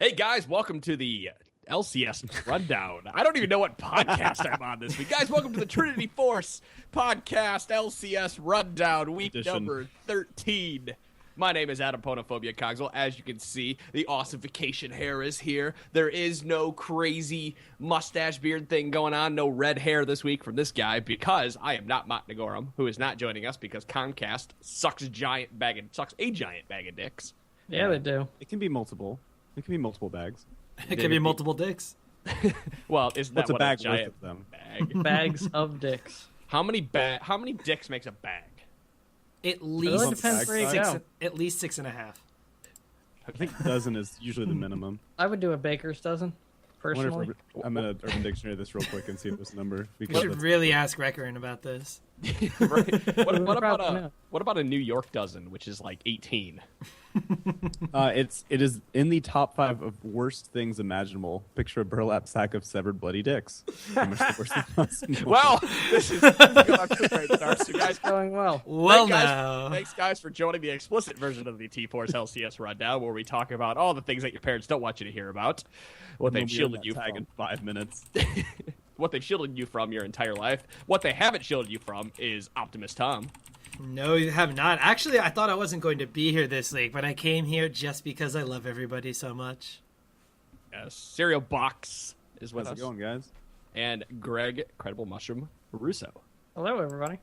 Hey guys, welcome to the LCS Rundown. I don't even know what podcast I'm on this week. Guys, welcome to the Trinity Force podcast LCS Rundown, week number 13. My name is Adam Pwnophobia Cogswell. As you can see, the awesome vacation hair is here. There is no crazy mustache beard thing going on, no red hair this week from this guy because I am not Mott Nagorum, who is not joining us because Comcast sucks a giant bag of dicks. Yeah, they do. It can be multiple. It can be multiple bags. It can be multiple dicks. Well, isn't that What's a what bag a giant worth of them? bag? Bags of dicks. How many dicks makes a bag? At really least depends where you go. At least 6.5. I think a dozen is usually the minimum. I would do a baker's dozen, personally. I'm gonna Urban Dictionary this real quick and see if this number. We Because should really ask Recurrent about this. Right. What about a New York dozen, which is like 18? it is in the top 5 of worst things imaginable. Picture a burlap sack of severed bloody dicks. How much the worst thing possible. Well, this is going off to a great start. So guys, Going well. Thanks guys for joining the explicit version of the T-Force LCS Rundown, where we talk about all the things that your parents don't want you to hear about, what they've shielded you from in 5 minutes. what they've shielded you from your entire life. What they haven't shielded you from is Optimus Tom. No, you have not. Actually, I thought I wasn't going to be here this week, but I came here just because I love everybody so much. Yes, Cereal Box is with How's us. it going, guys? And Greg, Credible Mushroom Russo. Hello, everybody.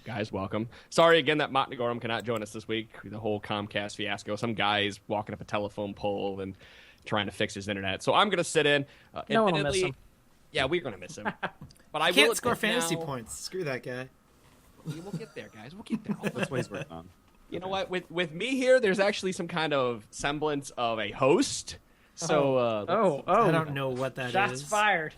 Guys, welcome. Sorry again that Mott Nagorum cannot join us this week. The whole Comcast fiasco. Some guy's walking up a telephone pole and trying to fix his internet. So I'm going to sit in. No one will miss him. Yeah, we're going to miss him. But I Can't will score fantasy now. points. Screw that guy. We'll get there, guys. We'll get there. That's what he's working on. You know what? With me here, there's actually some kind of semblance of a host. So, I don't know what that is. Shots fired.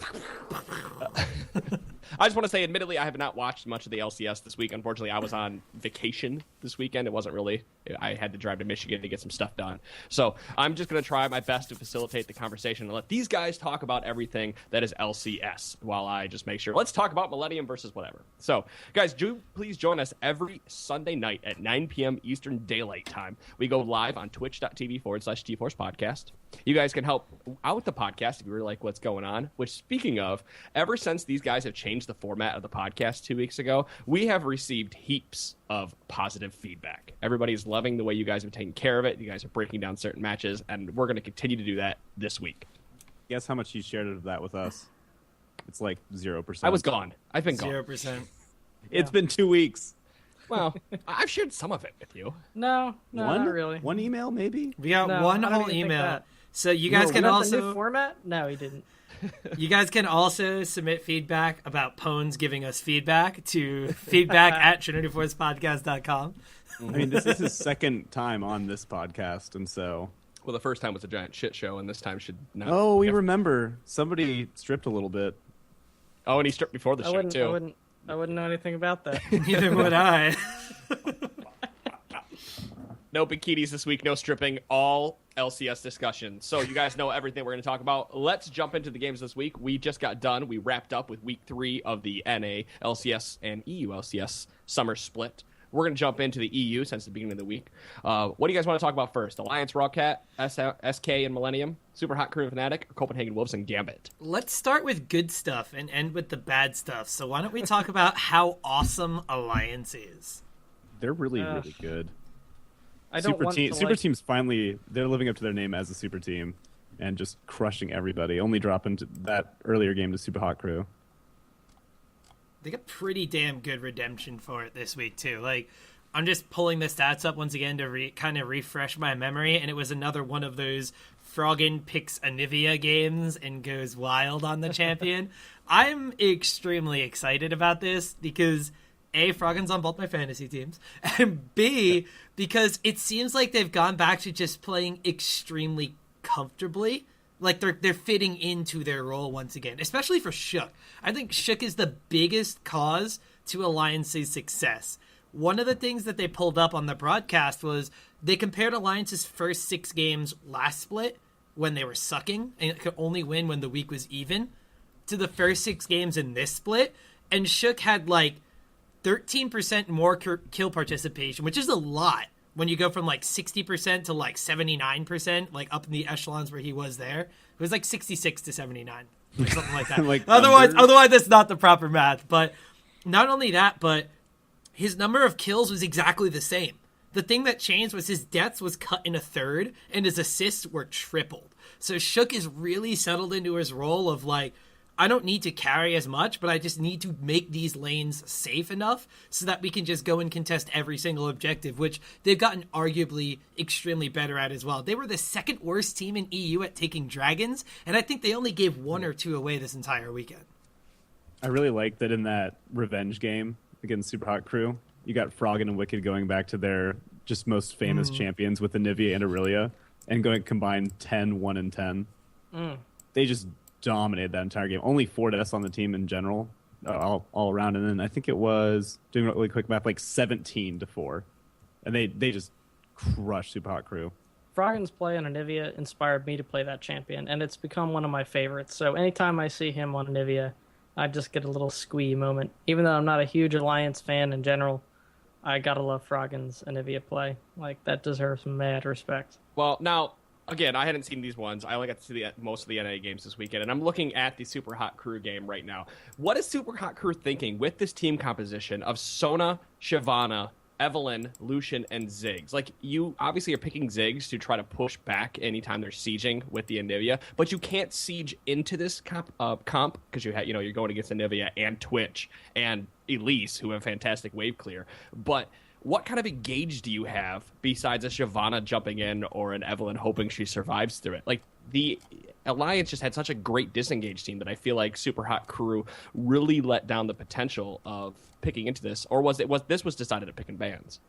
I just want to say, admittedly, I have not watched much of the LCS this week. Unfortunately, I was on vacation this weekend. It wasn't really. I had to drive to Michigan to get some stuff done. So I'm just going to try my best to facilitate the conversation and let these guys talk about everything that is LCS while I just make sure. Let's talk about Millennium versus whatever. So, guys, do please join us every Sunday night at 9 p.m. Eastern Daylight Time. We go live on twitch.tv/T-Force Podcast. You guys can help out the podcast if you really like what's going on, which, speaking of, ever since these guys have changed the format of the podcast 2 weeks ago, we have received heaps of positive feedback. Everybody's loving the way you guys have taken care of it. You guys are breaking down certain matches, and we're going to continue to do that this week. Guess how much he shared of that with us? It's like 0%. I was gone. I've been gone. 0%. It's been 2 weeks. Well, I've shared some of it with you. No, One? not really. One email, maybe? We got No, one I don't whole even think email. that. So you guys can The new also format? No, he didn't. you guys can also submit feedback about Pones giving us feedback to feedback@trinityforcepodcast.com. I mean, this is his second time on this podcast, and so... Well, the first time was a giant shit show, and this time should not. Oh, we remember. Somebody stripped a little bit. Oh, and he stripped before the show, too. I wouldn't know anything about that. Neither would I. No bikinis this week, no stripping, all LCS discussion. So you guys know everything we're going to talk about. Let's jump into the games this week. We just got done. We wrapped up with week 3 of the NA, LCS, and EU LCS summer split. We're going to jump into the EU since the beginning of the week. What do you guys want to talk about first? Alliance Rawcat, SK and Millennium, Super Hot Crew and Fnatic, or Copenhagen Wolves and Gambit? Let's start with good stuff and end with the bad stuff. So why don't we talk about how awesome Alliance is? They're really, really good. Super Team's finally, they're living up to their name as a super team and just crushing everybody. Only dropping to that earlier game to Super Hot Crew. They got pretty damn good redemption for it this week, too. Like, I'm just pulling the stats up once again to kind of refresh my memory, and it was another one of those Froggen picks Anivia games and goes wild on the champion. I'm extremely excited about this because A, Froggen's on both my fantasy teams, and B, because it seems like they've gone back to just playing extremely comfortably. Like, they're fitting into their role once again, especially for Shook. I think Shook is the biggest cause to Alliance's success. One of the things that they pulled up on the broadcast was they compared Alliance's first 6 games last split when they were sucking and could only win when the week was even to the first 6 games in this split. And Shook had like 13% more kill participation, which is a lot when you go from like 60% to like 79%, like up in the echelons where he was there. It was like 66 to 79 or something like that. Like otherwise that's not the proper math. But not only that, but his number of kills was exactly the same. The thing that changed was his deaths was cut in a third and his assists were tripled. So Shook is really settled into his role of like, I don't need to carry as much, but I just need to make these lanes safe enough so that we can just go and contest every single objective, which they've gotten arguably extremely better at as well. They were the second worst team in EU at taking dragons, and I think they only gave 1 or 2 away this entire weekend. I really like that in that revenge game against Super Hot Crew, you got Froggen and Wicked going back to their just most famous champions with Anivia and Aurelia and going combined 10, 1, and 10. They just dominated that entire game. Only 4 deaths on the team in general, all around. And then I think it was, doing really quick math, like 17-4. And they just crushed Super Hot Crew. Froggen's play on Anivia inspired me to play that champion, and it's become one of my favorites. So anytime I see him on Anivia, I just get a little squee moment. Even though I'm not a huge Alliance fan in general, I gotta love Froggen's Anivia play. Like, that deserves some mad respect. Well, now, again, I hadn't seen these ones. I only got to see most of the NA games this weekend, and I'm looking at the Super Hot Crew game right now. What is Super Hot Crew thinking with this team composition of Sona, Shyvana, Evelynn, Lucian, and Ziggs? Like, you obviously are picking Ziggs to try to push back anytime they're sieging with the Anivia, but you can't siege into this comp because you're going against Anivia and Twitch and Elise, who have fantastic wave clear. But what kind of engage do you have besides a Shyvana jumping in or an Evelynn hoping she survives through it? Like, the Alliance just had such a great disengage team that I feel like Super Hot Crew really let down the potential of picking into this, or was this decided to pick in bans?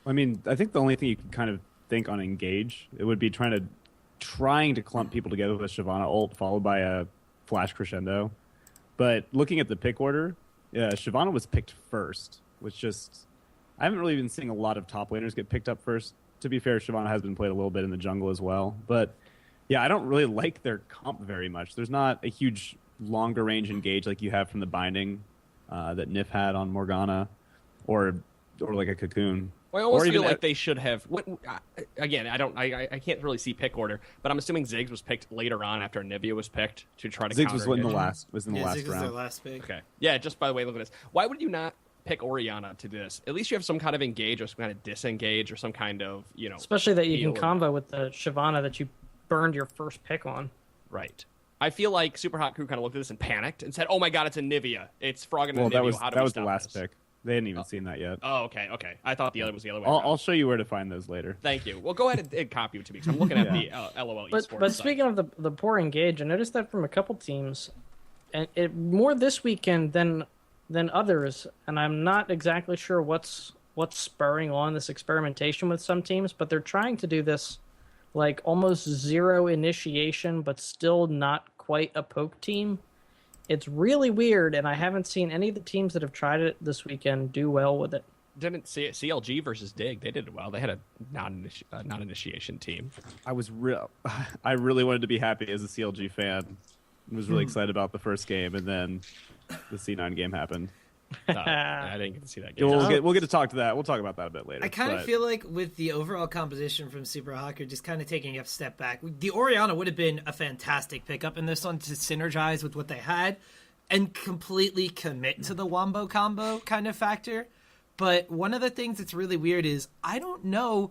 I mean, I think the only thing you can kind of think on engage, it would be trying to clump people together with a Shyvana ult followed by a flash crescendo. But looking at the pick order, Shyvana was picked first, which just, I haven't really been seeing a lot of top laners get picked up first. To be fair, Shyvana has been played a little bit in the jungle as well. But yeah, I don't really like their comp very much. There's not a huge longer range engage like you have from the binding that Nif had on Morgana, or like a Cocoon. Well, I almost feel like they should have. Again, I can't really see pick order, but I'm assuming Ziggs was picked later on after Anivia was picked to try to. Ziggs counter was in the engage. last Ziggs round. was their last pick. Okay. Yeah. Just by the way, look at this. Why would you not pick Orianna to do this? At least you have some kind of engage or some kind of disengage or some kind of Especially that you can heal. combo with the Shyvana that you burned your first pick on. Right. I feel like Super Hot Crew kind of looked at this and panicked and said, "Oh my God, it's Anivia! It's Froggen and Well, Anivia. that was the last pick. They hadn't even seen that yet. Oh, okay. I thought the other was the other way. I'll show you where to find those later. Thank you. Well, go ahead and copy it to me because I'm looking at the LOL But esports. but site. speaking of the poor engage, I noticed that from a couple teams, and it more this weekend than others. And I'm not exactly sure what's spurring on this experimentation with some teams, but they're trying to do this like almost zero initiation, but still not quite a poke team. It's really weird, and I haven't seen any of the teams that have tried it this weekend do well with it. Didn't see it. CLG versus Dig. They did well. They had a non-initiation team. I really wanted to be happy as a CLG fan. I was really excited about the first game, and then the C9 game happened. I didn't get to see that game. We'll get to talk to that. We'll talk about that a bit later. I kind of feel like with the overall composition from Super Hot Crew, just kind of taking a step back, the Orianna would have been a fantastic pickup in this one to synergize with what they had and completely commit to the Wombo combo kind of factor. But one of the things that's really weird is I don't know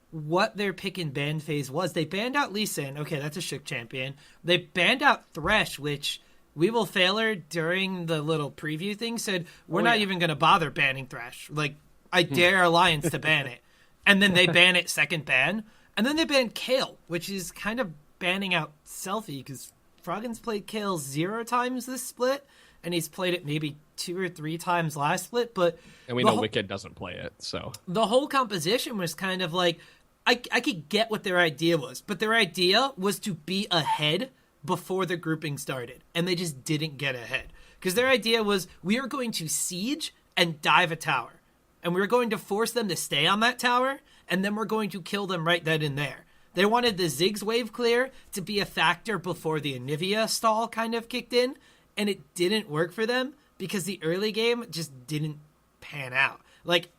what their pick and ban phase was. They banned out Lee Sin. Okay, that's a Shook champion. They banned out Thresh, which We Will Fail Her during the little preview thing said, we're not even going to bother banning Thresh. Like, I dare Alliance to ban it. And then they ban it second ban. And then they banned Kale, which is kind of banning out Selfie because Froggen's played Kale 0 times this split, and he's played it maybe 2 or 3 times last split. But and we know Wicked doesn't play it, so the whole composition was kind of like, I could get what their idea was, but their idea was to be ahead before the grouping started, and they just didn't get ahead. Because their idea was, we are going to siege and dive a tower, and we were going to force them to stay on that tower, and then we're going to kill them right then and there. They wanted the Ziggs wave clear to be a factor before the Anivia stall kind of kicked in, and it didn't work for them because the early game just didn't pan out. Like,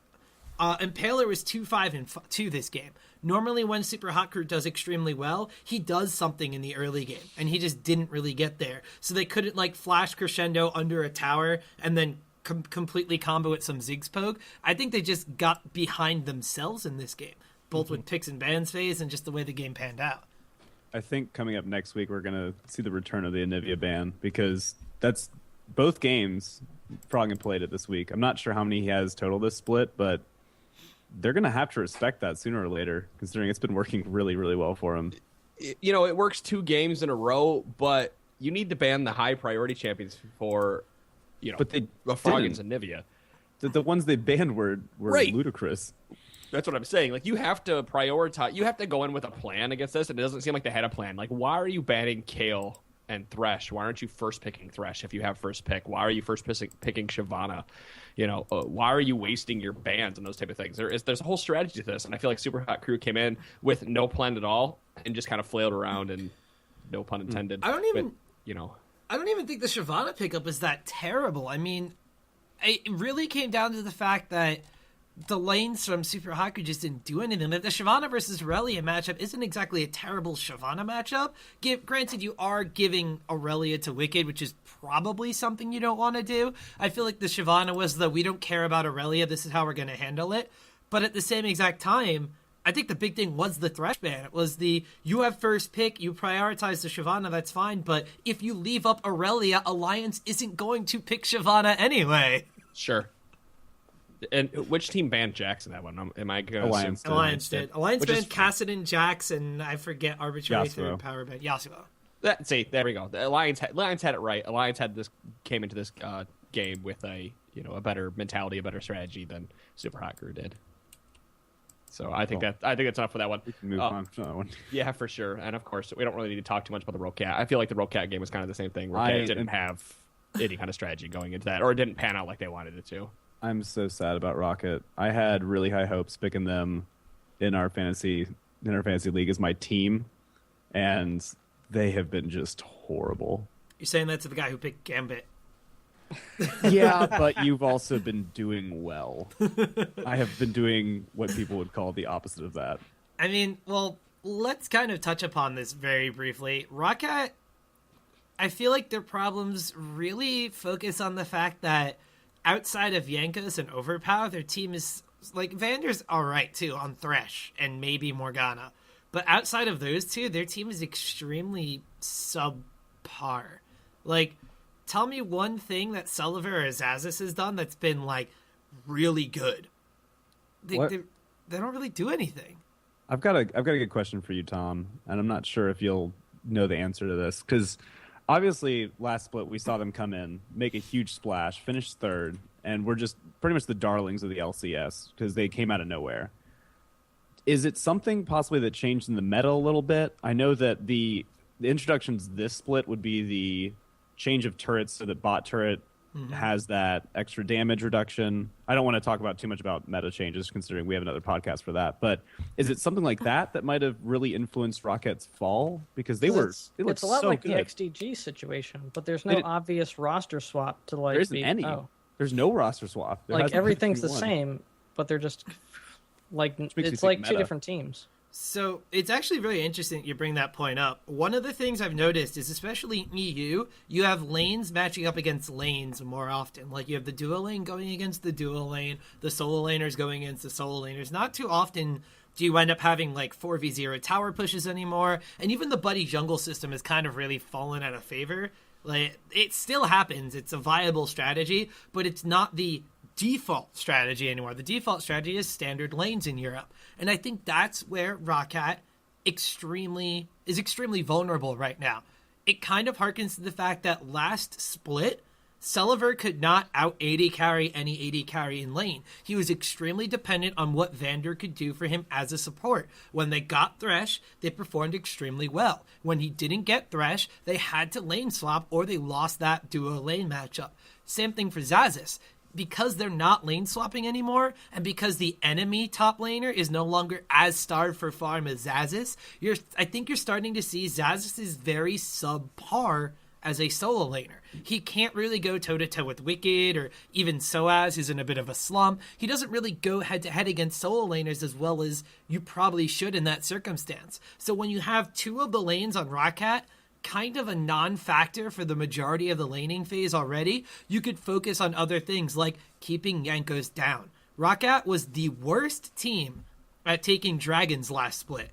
Impaler was 2-5-2 this game. Normally when Super Hot Crew does extremely well, he does something in the early game, and he just didn't really get there. So they couldn't like flash crescendo under a tower and then completely combo it some Ziggs poke. I think they just got behind themselves in this game, both with picks and bans phase and just the way the game panned out. I think coming up next week, we're going to see the return of the Anivia ban, because that's both games Froggen played it this week. I'm not sure how many he has total this split, but they're going to have to respect that sooner or later, considering it's been working really, really well for him. You know, it works 2 games in a row, but you need to ban the high priority champions for, you know, but they Froggen's and Nivea. The ones they banned were right. ludicrous. That's what I'm saying. Like, you have to prioritize. You have to go in with a plan against this, and it doesn't seem like they had a plan. Like, why are you banning Kale and Thresh? Why aren't you first picking Thresh if you have first pick? Why are you first picking Shyvana? You know, why are you wasting your bans and those type of things? There's a whole strategy to this, and I feel like Super Hot Crew came in with no plan at all and just kind of flailed around, and no pun intended. I don't even think the Shyvana pickup is that terrible. I mean, it really came down to the fact that the lanes from Super Hot Crew just didn't do anything. Like, the Shyvana versus Aurelia matchup isn't exactly a terrible Shyvana matchup. Granted, you are giving Aurelia to Wicked, which is probably something you don't want to do. I feel like the Shyvana was we don't care about Aurelia, this is how we're going to handle it. But at the same exact time, I think the big thing was the Thresh ban. It was you have first pick, you prioritize the Shyvana, that's fine. But if you leave up Aurelia, Alliance isn't going to pick Shyvana anyway. Sure. And which team banned Jax in that one? Am I going to Alliance assume? Alliance did. Alliance banned Kassadin, Jax, and I forget arbitrary third power ban. Yasuo. See, there we go. The Alliance had it right. Alliance came into this game with a better mentality, a better strategy than Super Hot Crew did. So I think that's enough for that one. We can move on to that one. Yeah, for sure. And of course, we don't really need to talk too much about the Rocat. I feel like the Rocat game was kind of the same thing. Rocat didn't have any kind of strategy going into that, or it didn't pan out like they wanted it to. I'm so sad about Rocket. I had really high hopes picking them in our fantasy league as my team, and they have been just horrible. You're saying that to the guy who picked Gambit. Yeah, but you've also been doing well. I have been doing what people would call the opposite of that. I mean, well, let's kind of touch upon this very briefly. Rocket, I feel like their problems really focus on the fact that outside of Yankas and Overpower, their team is like Vander's all right too on Thresh and maybe Morgana, but outside of those two, their team is extremely subpar. Like, tell me one thing that Sulliver or Zazis has done that's been like really good. They don't really do anything. I've got a good question for you, Tom, and I'm not sure if you'll know the answer to this, because obviously, last split, we saw them come in, make a huge splash, finish third, and we're just pretty much the darlings of the LCS because they came out of nowhere. Is it something possibly that changed in the meta a little bit? I know that the introductions this split would be the change of turrets so that bot turret has that extra damage reduction. I don't want to talk about too much about meta changes, considering we have another podcast for that. But is it something like that might have really influenced Rocket's fall? Because they looked it's a lot so like good. the XDG situation, but there's no obvious roster swap to like. There isn't any. Oh. There's no roster swap. There like everything's the one. same, but they're just like it's like like two different teams. So it's actually very interesting you bring that point up. One of the things I've noticed is, especially in EU, you have lanes matching up against lanes more often. Like, you have the duo lane going against the duo lane, the solo laners going against the solo laners. Not too often do you end up having like 4v0 tower pushes anymore, and even the buddy jungle system has kind of really fallen out of favor. Like, it still happens, it's a viable strategy, but it's not the default strategy anymore. The default strategy is standard lanes in Europe, and I think that's where Rocket is extremely vulnerable right now. It kind of harkens to the fact that last split, Sulliver could not out AD carry any AD carry in lane. He was extremely dependent on what Vander could do for him as a support. When they got Thresh, they performed extremely well. When he didn't get Thresh, they had to lane swap or they lost that duo lane matchup. Same thing for Zazis. Because they're not lane swapping anymore, and because the enemy top laner is no longer as starved for farm as Zazis, I think you're starting to see Zazis is very subpar as a solo laner. He can't really go toe-to-toe with Wicked or even Soaz, who's in a bit of a slump. He doesn't really go head-to-head against solo laners as well as you probably should in that circumstance. So when you have two of the lanes on Roccat, kind of a non-factor for the majority of the laning phase already, you could focus on other things like keeping Jankos down. Roccat was the worst team at taking dragons last split.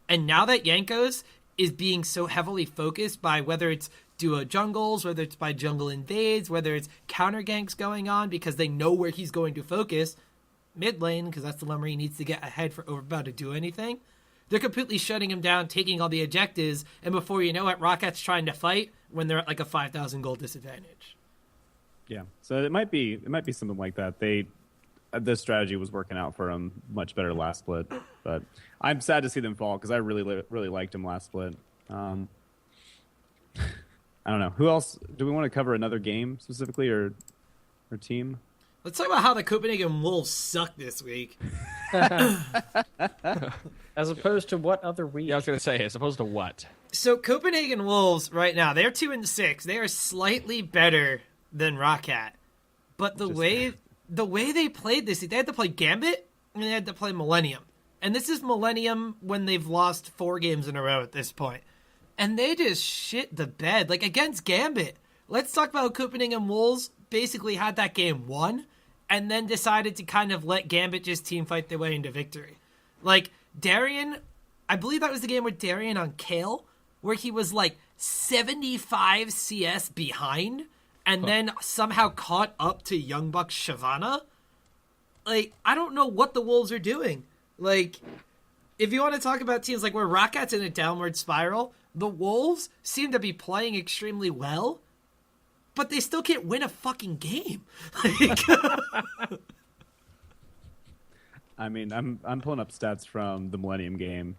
And now that Jankos is being so heavily focused by whether it's duo jungles, whether it's by jungle invades, whether it's counter ganks going on because they know where he's going to focus, mid lane, because that's the one where he needs to get ahead for Overbound to do anything, they're completely shutting him down, taking all the objectives, and before you know it, Rocket's trying to fight when they're at like a 5,000 gold disadvantage. Yeah, so it might be something like that. This strategy was working out for them much better last split, but I'm sad to see them fall because I really liked them last split. I don't know. Who else? Do we want to cover another game specifically or team? Let's talk about how the Copenhagen Wolves suck this week. As opposed to what other week? Yeah, I was going to say, as opposed to what? So Copenhagen Wolves right now, they're 2-6. They are slightly better than Roccat. But the way they played this, they had to play Gambit and they had to play Millennium. And this is Millennium when they've lost 4 games in a row at this point. And they just shit the bed. Like against Gambit. Let's talk about how Copenhagen Wolves basically had that game won and then decided to kind of let Gambit just team fight their way into victory. Like Darien, I believe that was the game with Darien on Kale, where he was like 75 CS behind and then somehow caught up to Young Buck's Shyvana. Like, I don't know what the Wolves are doing. Like, if you want to talk about teams like where Rocket's in a downward spiral, the Wolves seem to be playing extremely well, but they still can't win a fucking game. Like, I mean, I'm pulling up stats from the Millennium game,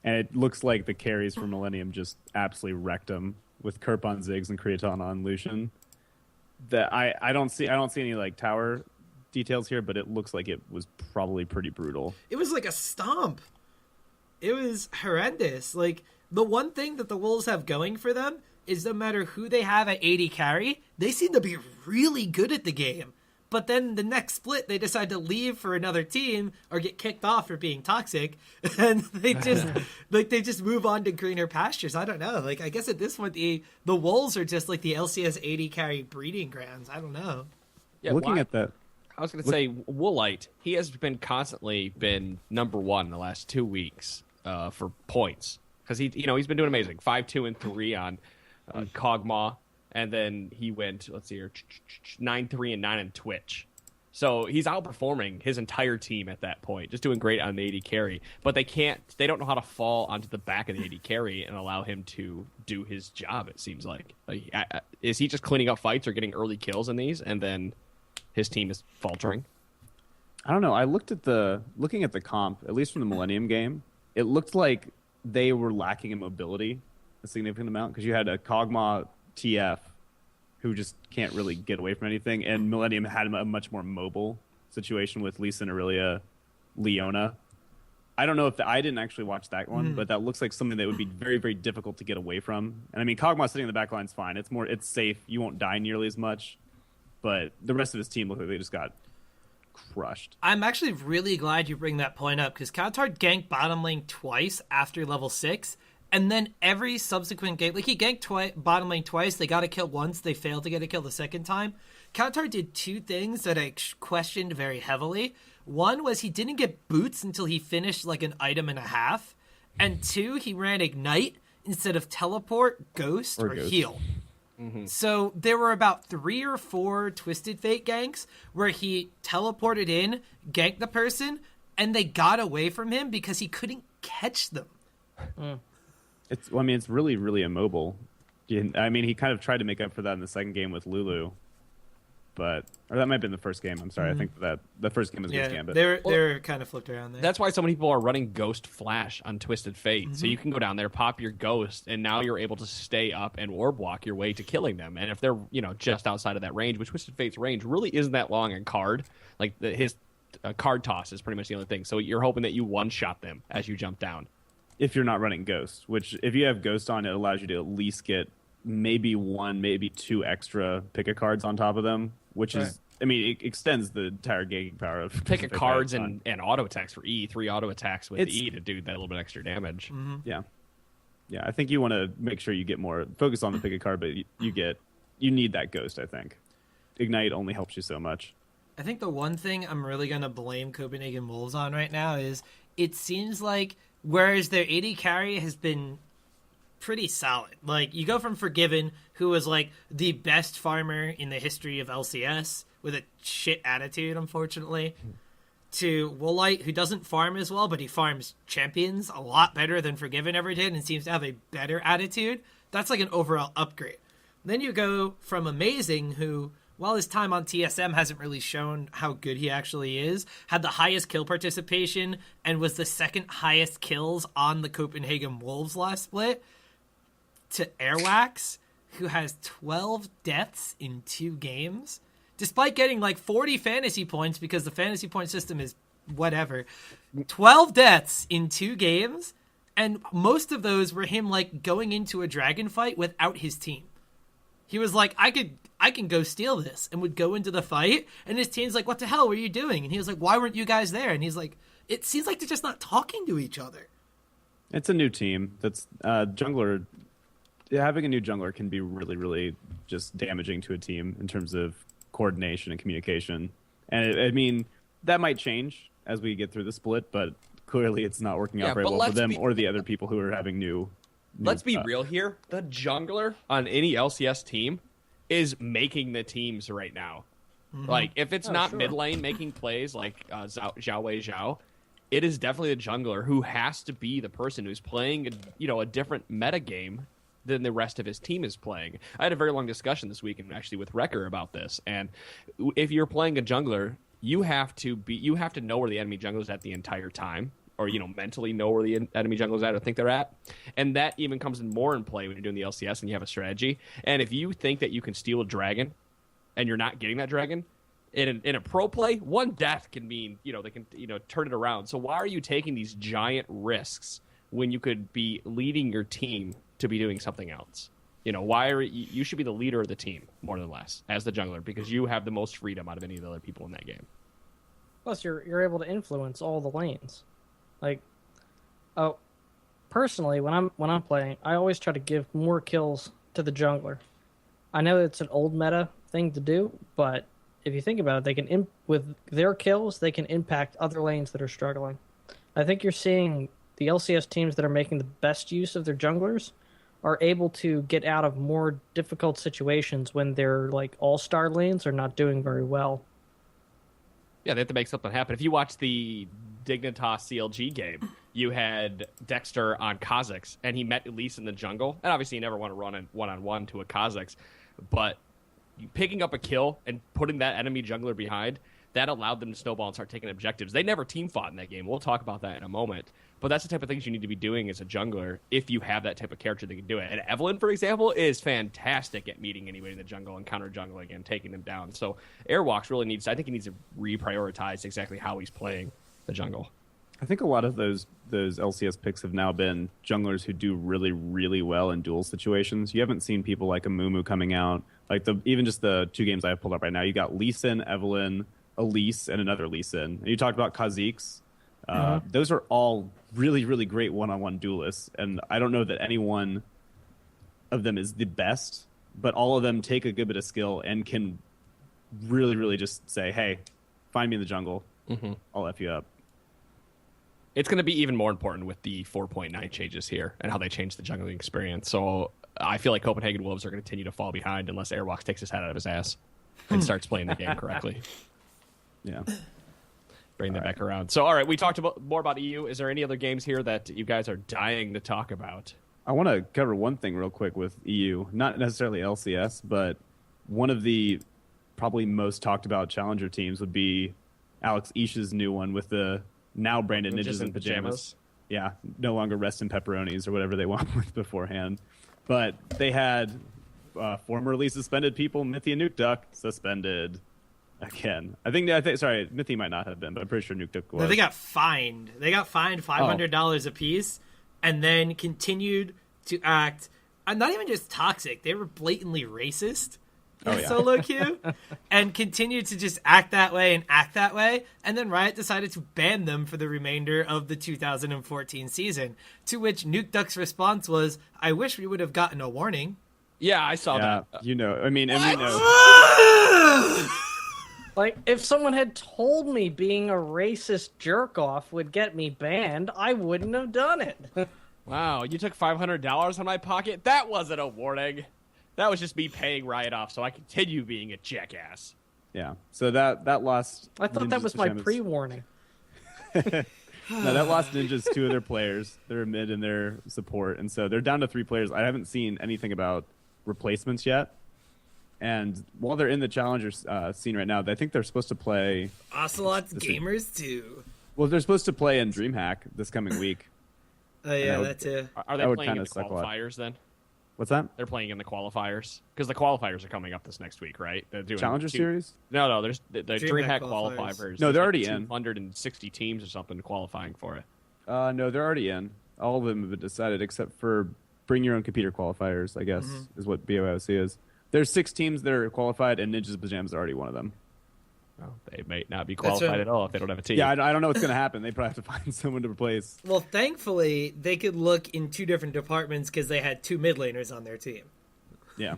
and it looks like the carries for Millennium just absolutely wrecked them with Kerp on Ziggs and Creaton on Lucian. That I don't see any like tower details here, but it looks like it was probably pretty brutal. it was like a stomp. It was horrendous. Like, the one thing that the Wolves have going for them is no matter who they have at AD carry, they seem to be really good at the game. But then the next split, they decide to leave for another team or get kicked off for being toxic, and they just move on to greener pastures. I don't know. Like, I guess at this point, the Wolves are just like the LCS AD carry breeding grounds. I don't know. Yeah, Looking at that, I was going to say, Woolite, he has been constantly number one the last 2 weeks for points because he's been doing amazing. 5-2 and 3 on Kog'Maw. And then he went, let's see here, 9-3 and 9 on Twitch. So he's outperforming his entire team at that point, just doing great on the AD carry. But they don't know how to fall onto the back of the AD carry and allow him to do his job, it seems like. Is he just cleaning up fights or getting early kills in these, and then his team is faltering? I don't know. Looking at the comp, at least from the Millennium game, it looked like they were lacking in mobility a significant amount because you had a Kog'Maw TF who just can't really get away from anything, and Millennium had a much more mobile situation with Lee Sin, Aurelia, Leona. I don't know if I didn't actually watch that one, but that looks like something that would be very, very difficult to get away from. And I mean, Kog'Maw sitting in the back line's fine. It's safe. You won't die nearly as much, but the rest of his team looked like they just got crushed. I'm actually really glad you bring that point up because Counterhard ganked bottom lane twice after level 6. And then every subsequent game, like he ganked bottom lane twice, they got a kill once, they failed to get a kill the second time. Counter did 2 things that I questioned very heavily. One was he didn't get boots until he finished like an item and a half. And 2, he ran Ignite instead of Teleport, Ghost, or Heal. Mm-hmm. So there were about 3 or 4 Twisted Fate ganks where he teleported in, ganked the person, and they got away from him because he couldn't catch them. It's really, really immobile. I mean, he kind of tried to make up for that in the second game with Lulu, or that might have been the first game. I'm sorry. I think that the first game was against Gambit. They're kind of flipped around there. That's why so many people are running Ghost Flash on Twisted Fate. So you can go down there, pop your Ghost, and now you're able to stay up and orb walk your way to killing them. And if they're just outside of that range, which Twisted Fate's range really isn't that long on card, like his card toss is pretty much the only thing. So you're hoping that you one-shot them as you jump down. If you're not running Ghost, which if you have Ghost on, it allows you to at least get maybe one, maybe two extra pick a cards on top of them, which is, I mean, it extends the entire gagging power of pick a cards and auto attacks for E, 3 auto attacks with E to do that little bit extra damage. Mm-hmm. Yeah. Yeah, I think you want to make sure you get more focus on the pick a card, but you need that ghost, I think. Ignite only helps you so much. I think the one thing I'm really going to blame Copenhagen Wolves on right now is it seems like whereas their AD carry has been pretty solid. Like, you go from Forgiven, who was like the best farmer in the history of LCS with a shit attitude, unfortunately, to Woolite, who doesn't farm as well, but he farms champions a lot better than Forgiven ever did and seems to have a better attitude. That's like an overall upgrade. Then you go from Amazing, who, while his time on TSM hasn't really shown how good he actually is, had the highest kill participation and was the second highest kills on the Copenhagen Wolves last split, to Airwax, who has 12 deaths in 2 games, despite getting like 40 fantasy points because the fantasy point system is whatever. 12 deaths in 2 games, and most of those were him like going into a dragon fight without his team. He was like, I can go steal this, and would go into the fight, and his team's like, what the hell were you doing? And he was like, why weren't you guys there? And he's like, it seems like they're just not talking to each other. It's a new team. That's jungler. Having a new jungler can be really, really just damaging to a team in terms of coordination and communication. And I mean, that might change as we get through the split, but clearly it's not working out very well for them or the other people who are having new let's be real here. The jungler on any LCS team is making the teams right now. Mm-hmm. Like, if it's not mid lane making plays like Zhao Wei Zhao, it is definitely the jungler who has to be the person who's playing a different meta game than the rest of his team is playing. I had a very long discussion this week, and actually with Wrecker about this. And if you're playing a jungler, you have to know where the enemy jungler is at the entire time, or mentally know where the enemy jungler is at or think they're at. And that even comes more in play when you're doing the LCS and you have a strategy. And if you think that you can steal a dragon, and you're not getting that dragon, in a pro play, one death can mean they can turn it around. So why are you taking these giant risks when you could be leading your team to be doing something else? You should be the leader of the team more than less as the jungler, because you have the most freedom out of any of the other people in that game. Plus, you're able to influence all the lanes. Like, personally, when I'm playing, I always try to give more kills to the jungler. I know it's an old meta thing to do, but if you think about it, they can with their kills, they can impact other lanes that are struggling. I think you're seeing the LCS teams that are making the best use of their junglers are able to get out of more difficult situations when their like all-star lanes are not doing very well. Yeah, they have to make something happen. If you watch the Dignitas CLG game, you had Dexter on Kha'Zix, and he met Elise in the jungle. And obviously, you never want to run in one-on-one to a Kha'Zix, but picking up a kill and putting that enemy jungler behind, that allowed them to snowball and start taking objectives. They never team fought in that game. We'll talk about that in a moment. But that's the type of things you need to be doing as a jungler if you have that type of character that can do it. And Evelyn, for example, is fantastic at meeting anybody in the jungle and counter-jungling and taking them down. So Airwalks really needs to reprioritize exactly how he's playing the jungle. I think a lot of those LCS picks have now been junglers who do really, really well in duel situations. You haven't seen people like a Mumu coming out. Like even just the 2 games I have pulled up right now, you got Lee Sin, Evelyn, Elise, and another Lee Sin. And you talked about Kha'Zix. Those are all really, really great one-on-one duelists, and I don't know that any one of them is the best, but all of them take a good bit of skill and can really, really just say, hey, find me in the jungle. Mm-hmm. I'll F you up. It's going to be even more important with the 4.9 changes here and how they change the jungling experience. So I feel like Copenhagen Wolves are going to continue to fall behind unless Airwalks takes his head out of his ass and starts playing the game correctly. Yeah. Bring that back around. So, all right, we talked more about EU. Is there any other games here that you guys are dying to talk about? I want to cover one thing real quick with EU. Not necessarily LCS, but one of the probably most talked about challenger teams would be Alex Ish's new one with the now branded Ninjas in Pajamas. Yeah, no longer rest in pepperonis or whatever they want with beforehand. But they had formerly suspended people, Mythia Nuke Duck, suspended again. I think sorry, Mythia might not have been, but I'm pretty sure Nuke Duck was. No, they got fined. They got fined $500 a piece, and then continued to act not even just toxic, they were blatantly racist. Oh, yeah. Solo queue, and continued to just act that way, and then Riot decided to ban them for the remainder of the 2014 season, to which Nuke Duck's response was, I wish we would have gotten a warning. Yeah, I saw that. You know, I mean, and we know. Like, if someone had told me being a racist jerk-off would get me banned, I wouldn't have done it. Wow, you took $500 on my pocket? That wasn't a warning. That was just me paying Riot off so I continue being a jackass. Yeah, so that lost. I thought that Ninja's was my pajamas. pre-warning. No, that lost Ninja's 2 of their players, their mid and their support, and so they're down to 3 players. I haven't seen anything about replacements yet. And while they're in the Challenger scene right now, I think they're supposed to play... Ocelot's Gamers too. Well, they're supposed to play in DreamHack this coming week. Oh, yeah, that too. Are they playing in the qualifiers then? What's that? They're playing in the qualifiers? Because the qualifiers are coming up this next week, right? They're doing Challenger Series? No, there's the DreamHack qualifiers. qualifiers. No, they're already like in. 260 teams or something qualifying for it. No, they're already in. All of them have been decided except for Bring Your Own Computer qualifiers, I guess, is what BOLC is. There's 6 teams that are qualified, and Ninja's Pajamas are already one of them. Well, they may not be qualified at all if they don't have a team. Yeah, I don't know what's going to happen. They probably have to find someone to replace. Well, thankfully, they could look in 2 different departments because they had 2 mid laners on their team. Yeah.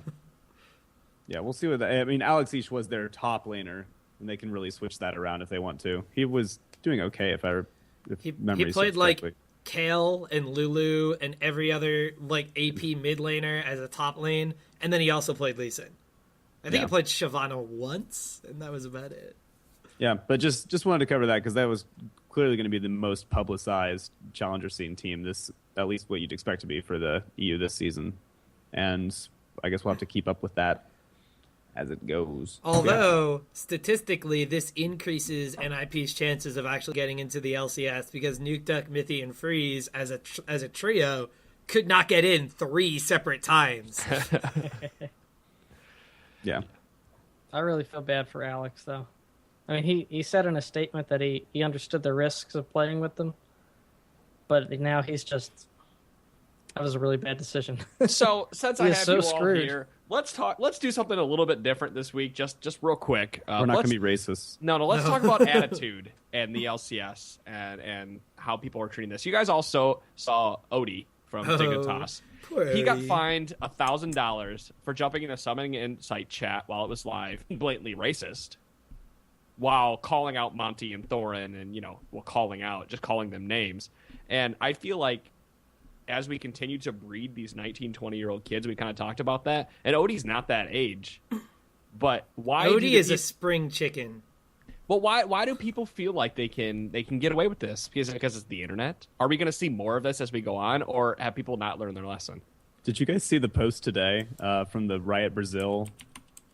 Yeah, we'll see what I mean, Alex Ish was their top laner, and they can really switch that around if they want to. He was doing okay if memory He played serves like correctly. Kale and Lulu and every other like AP mid laner as a top lane, and then he also played Lee Sin. I think he played Shyvana once, and that was about it. Yeah, but just wanted to cover that because that was clearly going to be the most publicized Challenger scene team, this at least what you'd expect to be for the EU this season. And I guess we'll have to keep up with that as it goes. Although, statistically, this increases NIP's chances of actually getting into the LCS because Nuke Duck, Mithy, and Freeze as a trio could not get in 3 separate times. Yeah. I really feel bad for Alex, though. I mean, he said in a statement that he understood the risks of playing with them, but now he's just... That was a really bad decision. So, since I have so you all screwed. here, let's do something a little bit different this week, just real quick. We're not going to be racist. No, let's talk about attitude and the LCS and how people are treating this. You guys also saw Odie from Dignitas. He got fined $1,000 for jumping in a Summoning Insight chat while it was live, blatantly racist, while calling out Monty and Thorin and, calling them names. And I feel like as we continue to breed these 19, 20-year-old kids, we kind of talked about that. And Odie's not that age. But why Odie is a spring chicken. Well, why do people feel like they can get away with this? Because it's the internet? Are we going to see more of this as we go on, or have people not learned their lesson? Did you guys see the post today from the Riot Brazil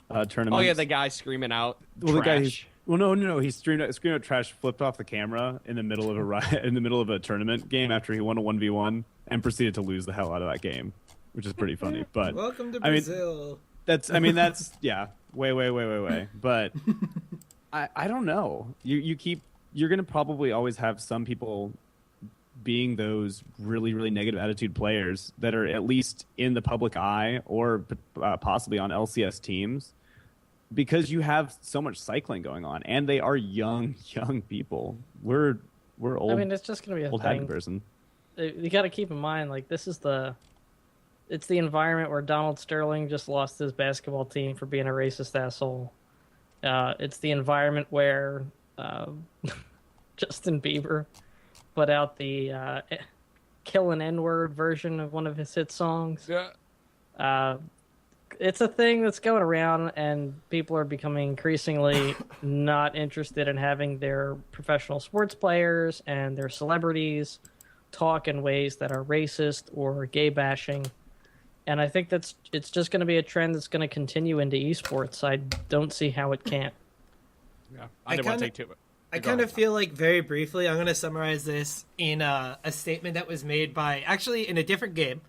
tournament? Oh, yeah, the guy screaming out trash. He screamed out trash, flipped off the camera in the middle of a tournament game after he won a 1v1 and proceeded to lose the hell out of that game, which is pretty funny. But welcome to Brazil. That's yeah, way. But I don't know. You're going to probably always have some people being those really, really negative attitude players that are at least in the public eye or possibly on LCS teams. Because you have so much cycling going on, and they are young people. We're old. I mean, it's just going to be a old thing. Person. You got to keep in mind, like, it's the environment where Donald Sterling just lost his basketball team for being a racist asshole. It's the environment where Justin Bieber put out the "Kill an N-word" version of one of his hit songs. Yeah. It's a thing that's going around, and people are becoming increasingly not interested in having their professional sports players and their celebrities talk in ways that are racist or gay bashing. And I think it's just going to be a trend that's going to continue into esports. I don't see how it can't. Yeah, I didn't want to take too much. I kind of feel like, very briefly, I'm going to summarize this in a statement that was made by, actually, in a different game.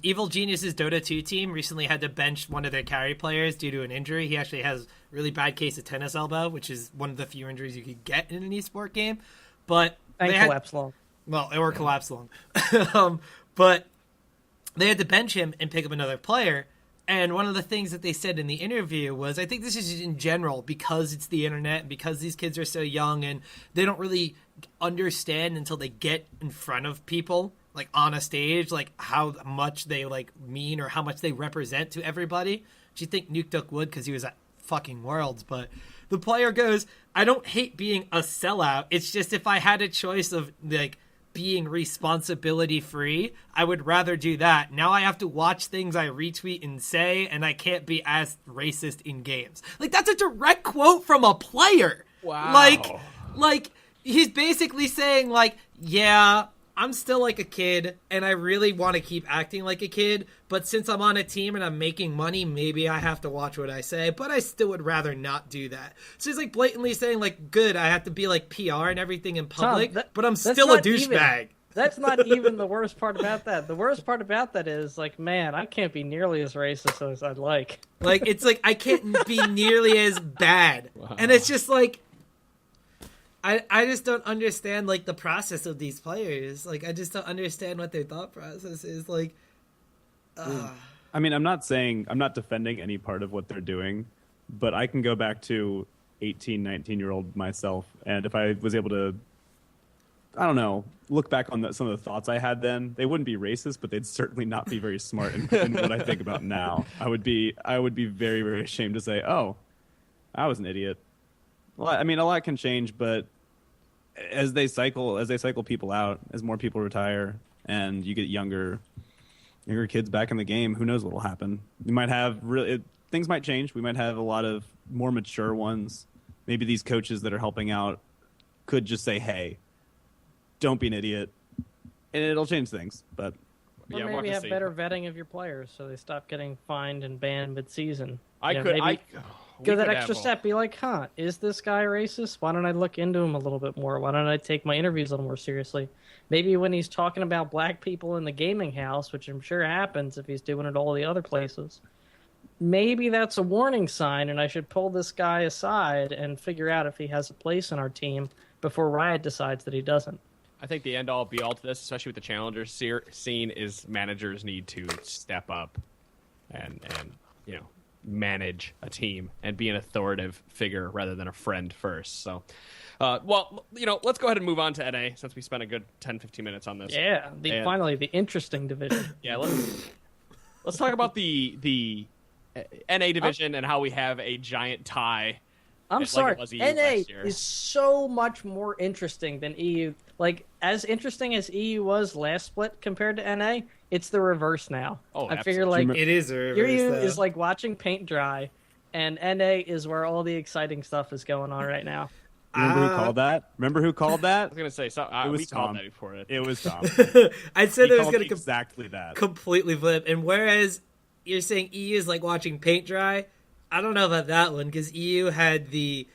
Evil Genius's Dota 2 team recently had to bench one of their carry players due to an injury. He actually has a really bad case of tennis elbow, which is one of the few injuries you could get in an esport game. But collapse long. Well, or collapse long. But they had to bench him and pick up another player. And one of the things that they said in the interview was, I think this is in general, because it's the internet and because these kids are so young and they don't really understand until they get in front of people, like on a stage, like how much they like mean or how much they represent to everybody. Do you think Nuke Duck would because he was at fucking Worlds? But the player goes, I don't hate being a sellout. It's just if I had a choice of like being responsibility free, I would rather do that. Now I have to watch things I retweet and say, and I can't be as racist in games. Like, that's a direct quote from a player. Wow. Like he's basically saying, like, yeah, I'm still like a kid, and I really want to keep acting like a kid, but since I'm on a team and I'm making money, maybe I have to watch what I say, but I still would rather not do that. So he's like blatantly saying, like, good, I have to be like PR and everything in public, Tom, but I'm still a douchebag. That's not even the worst part about that. The worst part about that is, like, man, I can't be nearly as racist as I'd like. Like, it's like, I can't be nearly as bad. Wow. And it's just like, I just don't understand, like, the process of these players. Like, I just don't understand what their thought process is. Like, I mean, I'm not defending any part of what they're doing, but I can go back to 18, 19-year-old myself, and if I was able to, I don't know, look back on some of the thoughts I had then, they wouldn't be racist, but they'd certainly not be very smart in what I think about now. I would be very, very ashamed to say, oh, I was an idiot. Well, I mean, a lot can change, but as they cycle people out, as more people retire, and you get younger kids back in the game, who knows what will happen? You might have things might change. We might have a lot of more mature ones. Maybe these coaches that are helping out could just say, "Hey, don't be an idiot," and it'll change things. But Or Yeah, maybe have better vetting of your players so they stop getting fined and banned mid-season. We Go could that have extra step. Be like, is this guy racist? Why don't I look into him a little bit more? Why don't I take my interviews a little more seriously? Maybe when he's talking about black people in the gaming house, which I'm sure happens if he's doing it all the other places, maybe that's a warning sign, and I should pull this guy aside and figure out if he has a place in our team before Riot decides that he doesn't. I think the end-all, be-all to this, especially with the challenger scene, is managers need to step up and manage a team and be an authoritative figure rather than a friend first. So, let's go ahead and move on to NA since we spent a good 10-15 minutes on this. Yeah, finally the interesting division. Yeah, let's talk about the NA division and how we have a giant tie. I'm sorry, it was EU NA last year. is so much more interesting than EU. Like, as interesting as EU was last split compared to NA, it's the reverse now. Oh, I figure, like, it is a reverse, EU though. is like watching paint dry, and NA is where all the exciting stuff is going on right now. remember who called that? I was going to say, It was we called Tom. that before it. It was Tom. I said He it was called going to exactly that. completely flip. And whereas you're saying EU is like watching paint dry, I don't know about that one because EU had the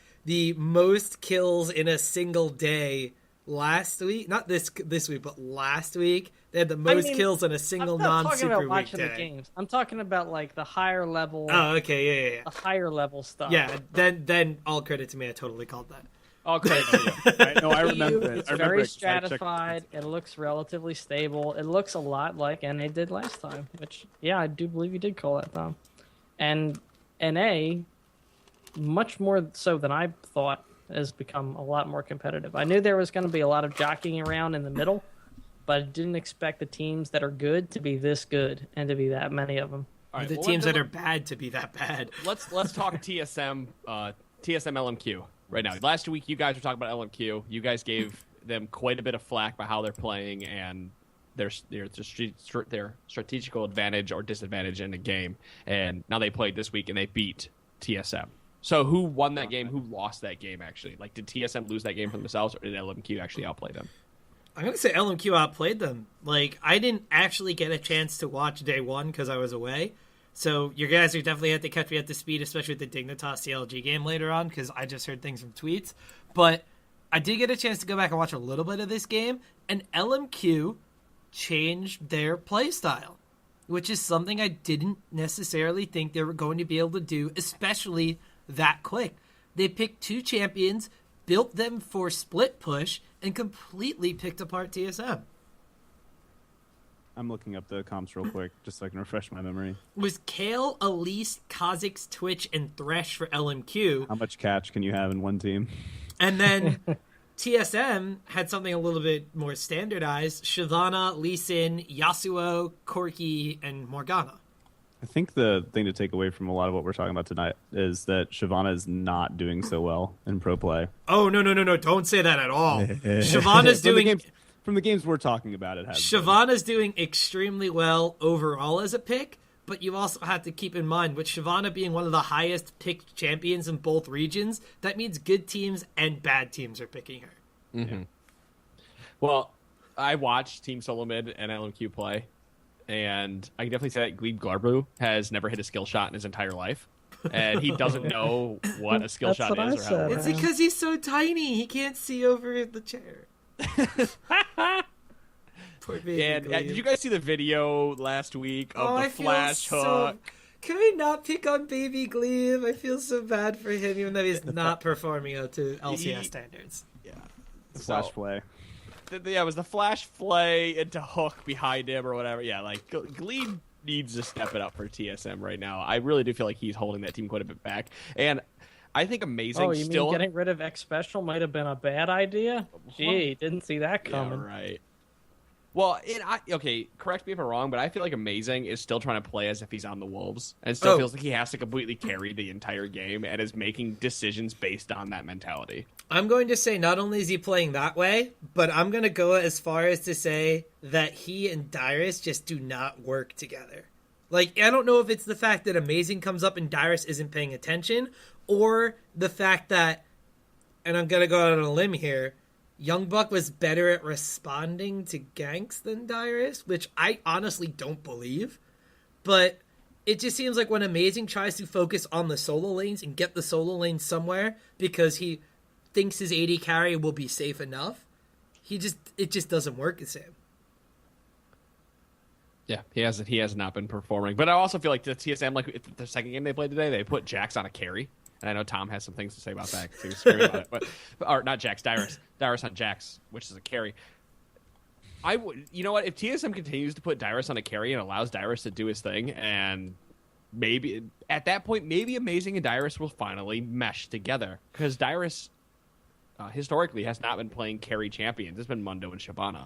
most kills in a single day last week. Not this week, but last week. They had the most kills in a single non-super week day. The games. I'm talking about like the higher level. Oh, okay, yeah. The higher level stuff. Yeah, then all credit to me. I totally called that. Okay. I remember EU, it. it's I remember very it 'cause I checked- stratified. It looks relatively stable. It looks a lot like NA did last time, which, yeah, I do believe you did call that, Tom. And NA, much more so than I thought, has become a lot more competitive. I knew there was going to be a lot of jockeying around in the middle, but I didn't expect the teams that are good to be this good and to be that many of them. All right, The well, teams that are bad to be that bad. let's talk TSM LMQ right now. Last week, you guys were talking about LMQ. You guys gave them quite a bit of flack about how they're playing and their strategical advantage or disadvantage in the game. And now they played this week and they beat TSM. So who won that game? Who lost that game, actually? Like, did TSM lose that game for themselves, or did LMQ actually outplay them? I'm going to say LMQ outplayed them. Like, I didn't actually get a chance to watch day one because I was away. So you guys are definitely have to catch me up to speed, especially with the Dignitas CLG game later on, because I just heard things from tweets. But I did get a chance to go back and watch a little bit of this game, and LMQ changed their play style, which is something I didn't necessarily think they were going to be able to do, especially that quick. They picked two champions, built them for split push, and completely picked apart TSM. I'm looking up the comps real quick just so I can refresh my memory. Was Kale, Elise, Kha'Zix, Twitch, and Thresh for LMQ. How much catch can you have in one team? And then TSM had something a little bit more standardized. Shyvana, Lee Sin, Yasuo, Corki, and Morgana. I think the thing to take away from a lot of what we're talking about tonight is that Shyvana is not doing so well in pro play. Oh, no. Don't say that at all. Shyvana's doing... From the games we're talking about, it has. Shyvana's doing extremely well overall as a pick, but you also have to keep in mind, with Shyvana being one of the highest picked champions in both regions, that means good teams and bad teams are picking her. Mm-hmm. Yeah. Well, I watched Team Solo Mid and LMQ play, and I can definitely say that Glebe Garbu has never hit a skill shot in his entire life. And he doesn't know what a skill shot is. Or how it works. It's because he's so tiny. He can't see over the chair. Poor baby. And did you guys see the video last week of the flash hook? Can we not pick on baby Glebe? I feel so bad for him, even though he's not performing up to LCS standards. Yeah, flash play. Yeah, it was the flash play into hook behind him or whatever. Yeah, like Glebe needs to step it up for TSM right now. I really do feel like he's holding that team quite a bit back, and I think amazing. Oh, you mean getting rid of X Special might have been a bad idea? Gee, didn't see that coming. Yeah, right. Well, okay, correct me if I'm wrong, but I feel like Amazing is still trying to play as if he's on the Wolves, and still feels like he has to completely carry the entire game, and is making decisions based on that mentality. I'm going to say not only is he playing that way, but I'm going to go as far as to say that he and Dyrus just do not work together. Like, I don't know if it's the fact that Amazing comes up and Dyrus isn't paying attention, or the fact that, and I'm going to go out on a limb here, Youngbuck was better at responding to ganks than Dyrus, which I honestly don't believe. But it just seems like when Amazing tries to focus on the solo lanes and get the solo lanes somewhere because he thinks his AD carry will be safe enough, it just doesn't work the same. Yeah, he has not been performing. But I also feel like the TSM, like the second game they played today, they put Jax on a carry. And I know Tom has some things to say about that because he was screaming about it. Or not Jax, Dyrus on Jax, which is a carry. You know what? If TSM continues to put Dyrus on a carry and allows Dyrus to do his thing, and maybe at that point, maybe Amazing and Dyrus will finally mesh together. Because Dyrus historically has not been playing carry champions. It's been Mundo and Shyvana.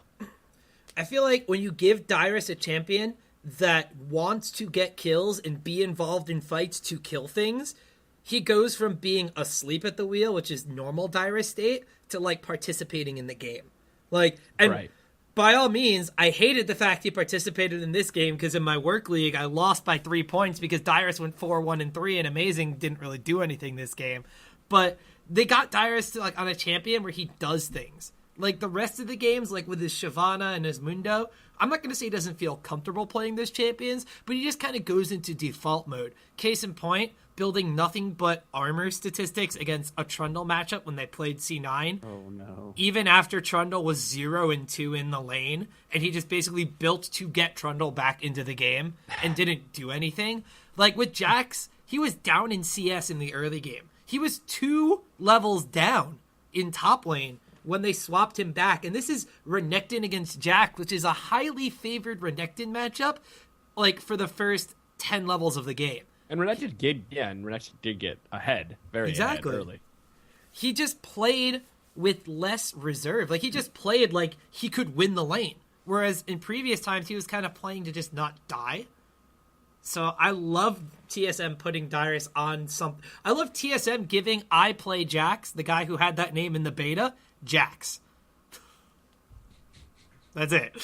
I feel like when you give Dyrus a champion that wants to get kills and be involved in fights to kill things, he goes from being asleep at the wheel, which is normal Dyrus state, to like participating in the game. Like, and right. By all means, I hated the fact he participated in this game because in my work league, I lost by 3 points because Dyrus went 4-1-3 and Amazing didn't really do anything this game. But they got Dyrus to like on a champion where he does things. Like the rest of the games, like with his Shyvana and his Mundo, I'm not going to say he doesn't feel comfortable playing those champions, but he just kind of goes into default mode. Case in point, building nothing but armor statistics against a Trundle matchup when they played C9. Oh, no. Even after Trundle was 0-2 in the lane, and he just basically built to get Trundle back into the game and didn't do anything. Like with Jax, he was down in CS in the early game. He was 2 levels down in top lane when they swapped him back. And this is Renekton against Jack, which is a highly favored Renekton matchup, like for the first 10 levels of the game. And Renekton did get ahead very ahead early. He just played with less reserve. Like, he just played like he could win the lane. Whereas in previous times, he was kind of playing to just not die. So I love TSM putting Dyrus on something. I love TSM giving I Play Jax, the guy who had that name in the beta, Jax. That's it.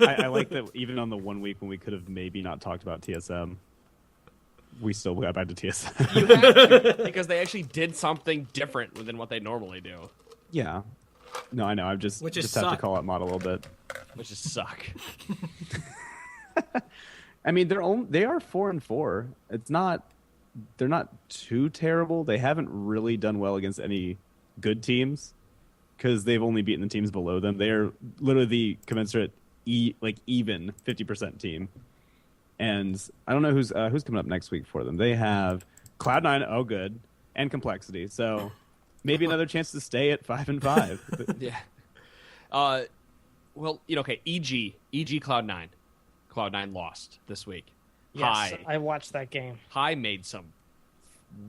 I like that even on the 1 week when we could have maybe not talked about TSM, we still got back to TSM. You have to, because they actually did something different than what they normally do. Yeah. No, I know. I just have to call out Mod a little bit. Which is suck. I mean, they are 4-4. They're not too terrible. They haven't really done well against any good teams because they've only beaten the teams below them. They are literally the commensurate even 50% team. And I don't know who's coming up next week for them. They have Cloud9, oh good, and Complexity. So maybe another chance to stay at 5-5. Yeah. Well, okay, EG Cloud9. Cloud9 lost this week. Yes, I watched that game. High made some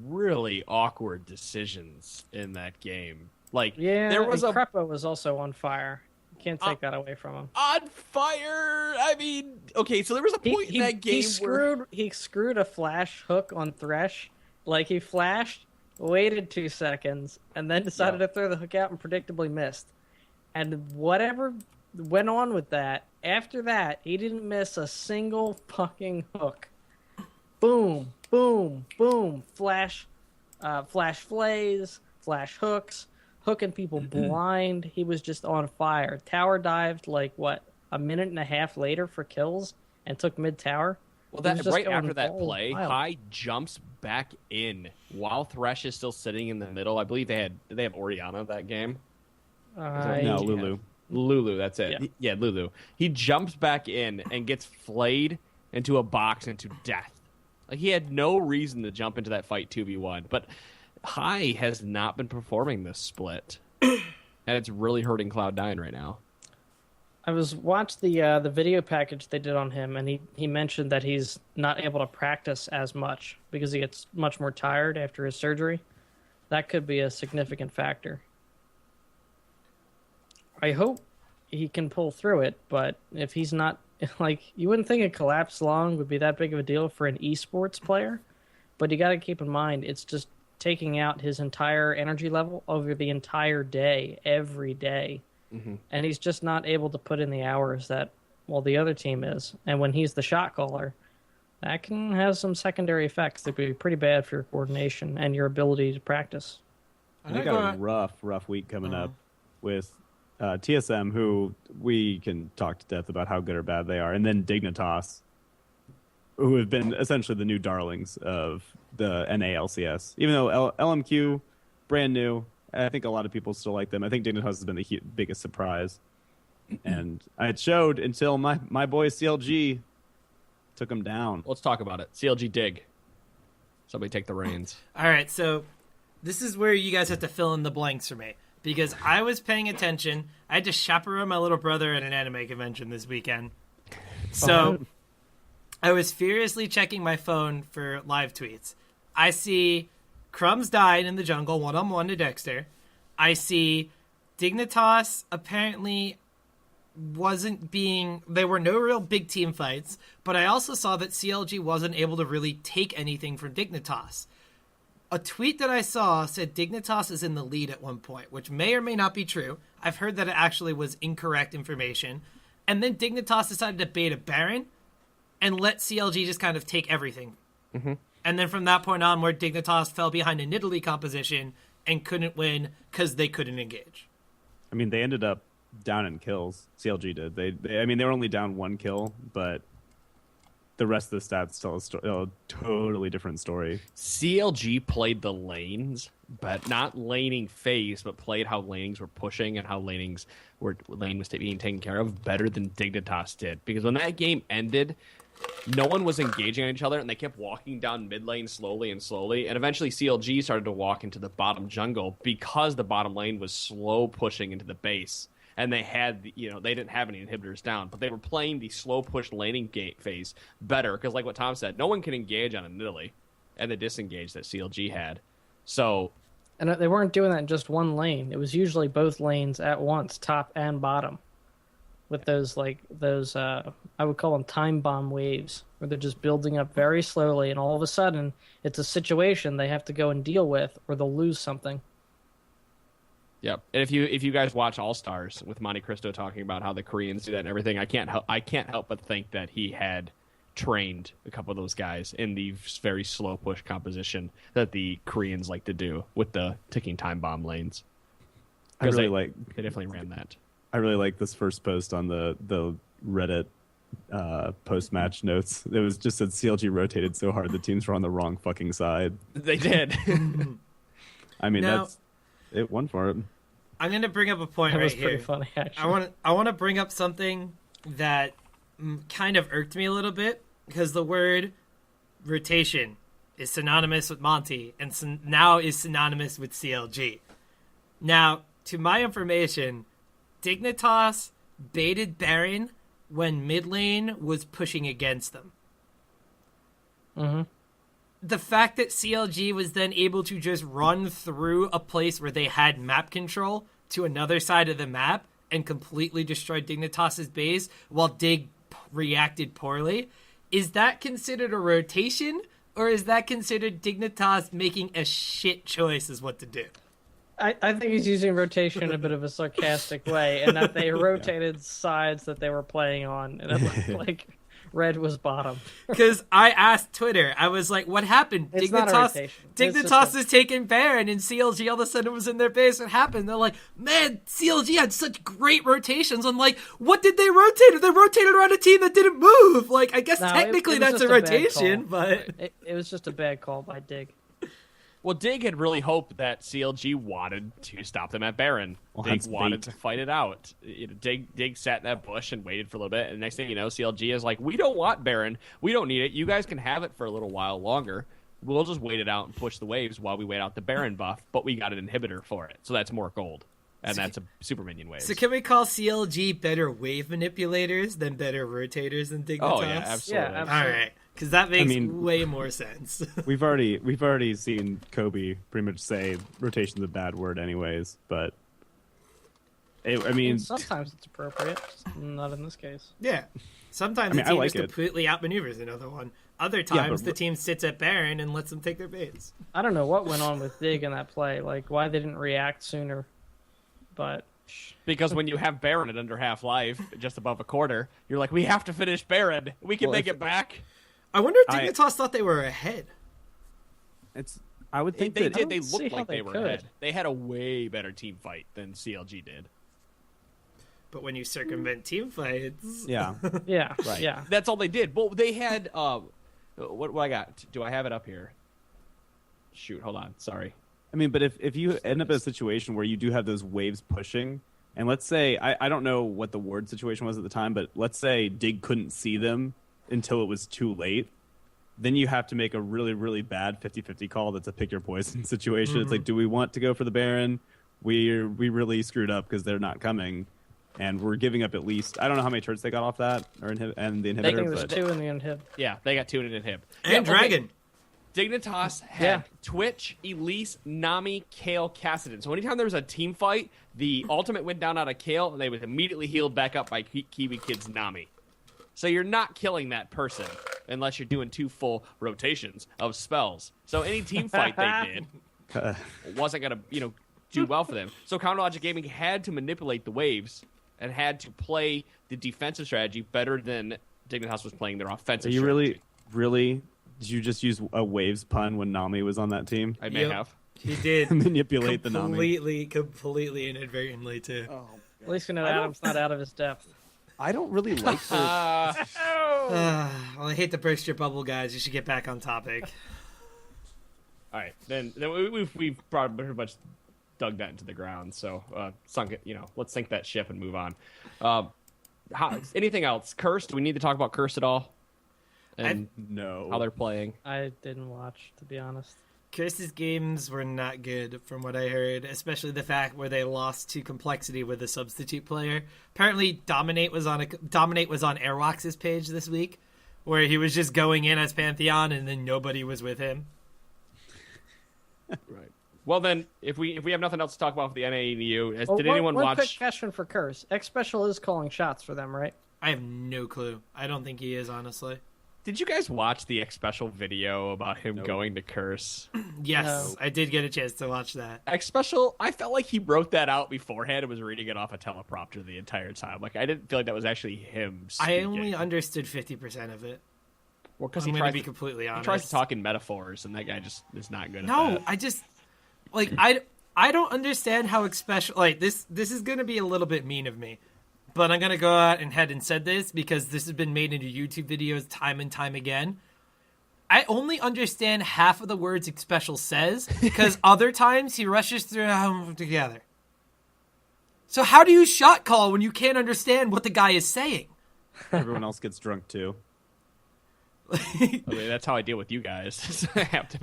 really awkward decisions in that game. Like, Yeah, there was a Crepo was also on fire. You can't take that away from him. on fire. I mean, okay, so there was a point in that game he screwed a flash hook on Thresh. Like, he flashed, waited 2 seconds, and then decided to throw the hook out and predictably missed. And whatever went on with that, after that, he didn't miss a single fucking hook. Boom, boom, boom. Flash flays, flash hooks, hooking people blind. He was just on fire. Tower dived, like, what, a minute and a half later for kills and took mid-tower? Well, that right after that wild. play, High jumps back in while Thresh is still sitting in the middle. I believe did they have Orianna that game? No, Lulu. Lulu, that's it. Yeah, Lulu. He jumps back in and gets flayed into a box into death. Like, he had no reason to jump into that fight 2v1, but High has not been performing this split, and it's really hurting Cloud9 right now. I watched the video package they did on him, and he mentioned that he's not able to practice as much because he gets much more tired after his surgery. That could be a significant factor. I hope he can pull through it, but if he's not, like, you wouldn't think a collapsed lung would be that big of a deal for an esports player, but you got to keep in mind it's just taking out his entire energy level over the entire day, every day. Mm-hmm. And he's just not able to put in the hours that, well, the other team is. And when he's the shot caller, that can have some secondary effects that could be pretty bad for your coordination and your ability to practice. We got a rough week coming up with TSM, who we can talk to death about how good or bad they are, and then Dignitas, who have been essentially the new darlings of the NA LCS. Even though LMQ, brand new, I think a lot of people still like them. I think Dignitas has been the biggest surprise. And it showed until my boy CLG took him down. Let's talk about it. CLG Dig. Somebody take the reins. All right, so this is where you guys have to fill in the blanks for me, because I was paying attention. I had to chaperone my little brother at an anime convention this weekend. So I was furiously checking my phone for live tweets. I see Crumbs died in the jungle, 1-on-1 to Dexter. I see Dignitas apparently there were no real big team fights, but I also saw that CLG wasn't able to really take anything from Dignitas. A tweet that I saw said Dignitas is in the lead at one point, which may or may not be true. I've heard that it actually was incorrect information. And then Dignitas decided to bait a Baron and let CLG just kind of take everything. Mm-hmm. And then from that point onward, Dignitas fell behind a Nidalee composition and couldn't win because they couldn't engage. I mean, they ended up down in kills. CLG did. They were only down 1 kill, but the rest of the stats tell a totally different story. CLG played the lanes, but not laning phase, but played how lanings were pushing and how lane was being taken care of better than Dignitas did. Because when that game ended, no one was engaging on each other, and they kept walking down mid lane slowly, and eventually CLG started to walk into the bottom jungle because the bottom lane was slow pushing into the base, and they had, they didn't have any inhibitors down, but they were playing the slow push laning phase better, because like what Tom said, no one can engage on a Nidalee, and the disengage that CLG had. So, and they weren't doing that in just one lane. It was usually both lanes at once, top and bottom, with those I would call them time bomb waves, where they're just building up very slowly, and all of a sudden it's a situation they have to go and deal with, or they'll lose something. Yep. And if you guys watch All Stars with Monte Cristo talking about how the Koreans do that and everything, I can't help but think that he had trained a couple of those guys in the very slow push composition that the Koreans like to do with the ticking time bomb lanes. They definitely ran that. I really like this first post on the Reddit post-match notes. It was just that CLG rotated so hard the teams were on the wrong fucking side. They did. I mean, it won for it. I'm going to bring up a point right here. That was pretty funny, actually. I want to bring up something that kind of irked me a little bit, because the word rotation is synonymous with Monty, and now is synonymous with CLG. Now, to my information, Dignitas baited Baron when mid lane was pushing against them. Mm-hmm. The fact that CLG was then able to just run through a place where they had map control to another side of the map and completely destroy Dignitas's base while Dig reacted poorly, is that considered a rotation, or is that considered Dignitas making a shit choice as what to do? I think he's using rotation in a bit of a sarcastic way, and that they rotated sides that they were playing on, and it looked like red was bottom. Because I asked Twitter, I was like, what happened? It's not a rotation. Dignitas is taking Baron, and CLG all of a sudden was in their base. What happened? They're like, man, CLG had such great rotations. I'm like, what did they rotate? They rotated around a team that didn't move. Like, I guess technically that's a rotation, but... It was just a bad call by Dig. Well, Dig had really hoped that CLG wanted to stop them at Baron. Dig wanted to fight it out. Dig sat in that bush and waited for a little bit, and next thing you know, CLG is like, we don't want Baron. We don't need it. You guys can have it for a little while longer. We'll just wait it out and push the waves while we wait out the Baron buff, but we got an inhibitor for it. So that's more gold, and that's a super minion wave. So can we call CLG better wave manipulators than better rotators than Dignitas? Oh, yeah, absolutely. All right. Because that makes way more sense. we've already seen Kobe pretty much say rotation's a bad word anyways, but sometimes it's appropriate, just not in this case. Yeah. Sometimes the team just completely outmaneuvers another one. Other times the team sits at Baron and lets them take their base. I don't know what went on with Dig in that play, like why they didn't react sooner, but... Because when you have Baron at under half life, just above a quarter, you're like, we have to finish Baron. We can make it back. I wonder if Dignitas thought they were ahead. I would think they that did. They looked like they were ahead. They had a way better team fight than CLG did. But when you circumvent team fights, yeah, right, yeah, that's all they did. Well, they had what I got? Do I have it up here? Shoot, hold on. Sorry. I mean, but if you end up in a situation where you do have those waves pushing, and let's say I don't know what the ward situation was at the time, but let's say Dig couldn't see them until it was too late, then you have to make a really, really bad 50-50 call that's a pick your poison situation. Mm-hmm. It's like, do we want to go for the Baron? We really screwed up because they're not coming, and we're giving up at least, I don't know how many turrets they got off that, and the inhibitor. I think it was 2 in the inhib. Yeah, they got 2 in the inhib. And Dragon. Dignitas had Twitch, Elise, Nami, Kale, Kassadin. So anytime there was a team fight, the ultimate went down out of Kale, and they was immediately healed back up by Kiwi Kid's Nami. So you're not killing that person unless you're doing 2 full rotations of spells. So any team fight they did wasn't going to, do well for them. So Counter Logic Gaming had to manipulate the waves and had to play the defensive strategy better than Dignitas was playing their offensive strategy. Really? Did you just use a waves pun when Nami was on that team? I may have. He did. Manipulate the Nami. Completely inadvertently, too. Oh, at least you know Adam's not out of his depth. I don't really like the... well, I hate to burst your bubble, guys. You should get back on topic. All right, then we've pretty much dug that into the ground. So sunk it. Let's sink that ship and move on. Anything else? Curse? Do we need to talk about Curse at all? And no, how they're playing. I didn't watch, to be honest. Curse's games were not good from what I heard, especially the fact where they lost to Complexity with a substitute player. Apparently Dominate was on Airwalks' page this week, where he was just going in as Pantheon and then nobody was with him. Right. Well then, if we have nothing else to talk about for the NA and EU, did anyone one watch? Quick question for Curse. X Special is calling shots for them, right? I have no clue. I don't think he is, honestly. Did you guys watch the X Special video about him going to Curse? Yes, No. I did get a chance to watch that. X Special, I felt like he wrote that out beforehand and was reading it off a teleprompter the entire time. Like, I didn't feel like that was actually him speaking. I only understood 50% of it. Well, because I'm going to be completely honest. He tries to talk in metaphors, and that guy just is not good at that. No, I just... Like, I don't understand how X Special... Like, this is going to be a little bit mean of me. But I'm going to go out and head and said this because this has been made into YouTube videos time and time again. I only understand half of the words X Special says because other times he rushes through them together. So how do you shot call when you can't understand what the guy is saying? Everyone else gets drunk too. I mean, that's how I deal with you guys.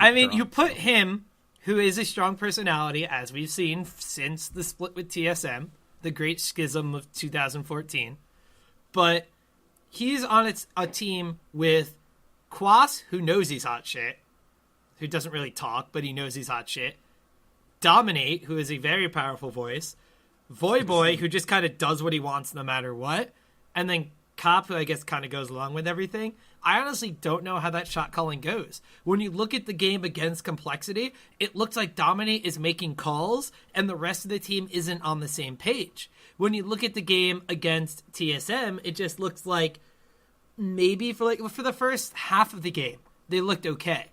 You put him, who is a strong personality, as we've seen since the split with TSM, the Great Schism of 2014. But he's on a team with Quas, who knows he's hot shit, who doesn't really talk, but he knows he's hot shit. Dominate, who is a very powerful voice. Voyboy, who just kind of does what he wants no matter what. And then Cop, who I guess kind of goes along with everything. I honestly don't know how that shot calling goes. When you look at the game against Complexity, it looks like Dominate is making calls and the rest of the team isn't on the same page. When you look at the game against TSM, it just looks like maybe for the first half of the game, they looked okay.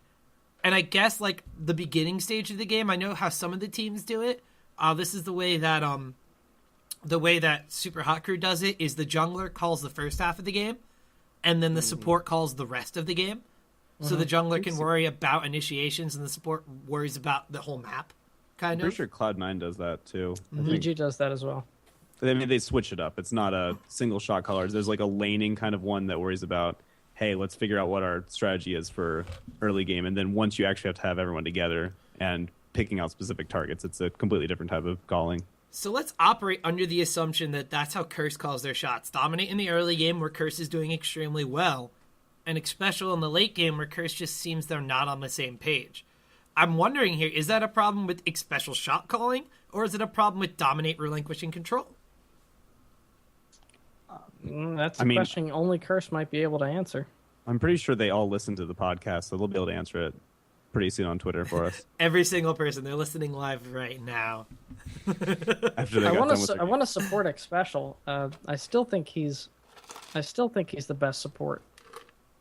And I guess like the beginning stage of the game, I know how some of the teams do it. This is the way that Super Hot Crew does it is the jungler calls the first half of the game, and then the support calls the rest of the game. So the jungler can worry about initiations, and the support worries about the whole map. I'm pretty sure Cloud9 does that too. EG does that as well. I mean, they switch it up. It's not a single shot callers. There's like a laning kind of one that worries about, hey, let's figure out what our strategy is for early game. And then once you actually have to have everyone together and picking out specific targets, it's a completely different type of calling. So let's operate under the assumption that that's how Curse calls their shots. Dominate in the early game where Curse is doing extremely well, and Xpecial in the late game where Curse just seems they're not on the same page. I'm wondering here, is that a problem with Xpecial shot calling, or is it a problem with Dominate relinquishing control? That's a question only Curse might be able to answer. I'm pretty sure they all listen to the podcast, so they'll be able to answer it pretty soon on Twitter for us. Every single person, they're listening live right now. After they I want to support Xpecial. I still think he's the best support.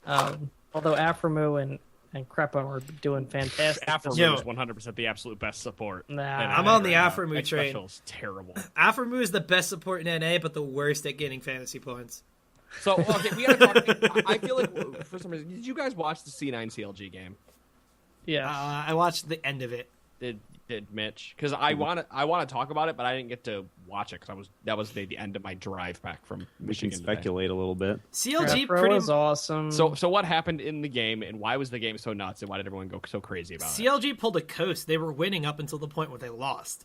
Although Aframu and Crepo are doing fantastic. Aframu is 100% the absolute best support. Nah, I'm on the Aframu train. Xpecial's terrible. Aframu is the best support in NA, but the worst at getting fantasy points. So, okay, we gotta talk. I feel like, for some reason, did you guys watch the C9 CLG game? Yeah. I watched the end of it. Did Mitch? Because I want to talk about it, but I didn't get to watch it because that was the end of my drive back from Michigan. We can speculate a little bit. CLG was awesome. So what happened in the game, and why was the game so nuts, and why did everyone go so crazy about it? CLG pulled a coast. They were winning up until the point where they lost.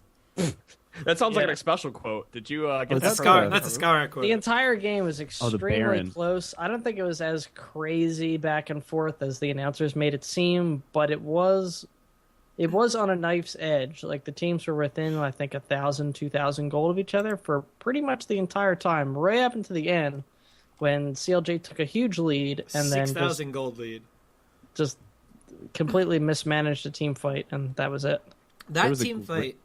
That sounds like an special quote. Did you get that's a Scar quote? The entire game was extremely Baron. close. I don't think it was as crazy back and forth as the announcers made it seem, but it was on a knife's edge. Like the teams were within, I think, 1,000, 2,000 gold of each other for pretty much the entire time, right up into the end when CLJ took a huge lead and then 6,000 gold lead. Just completely mismanaged a team fight, and that was it. That team fight.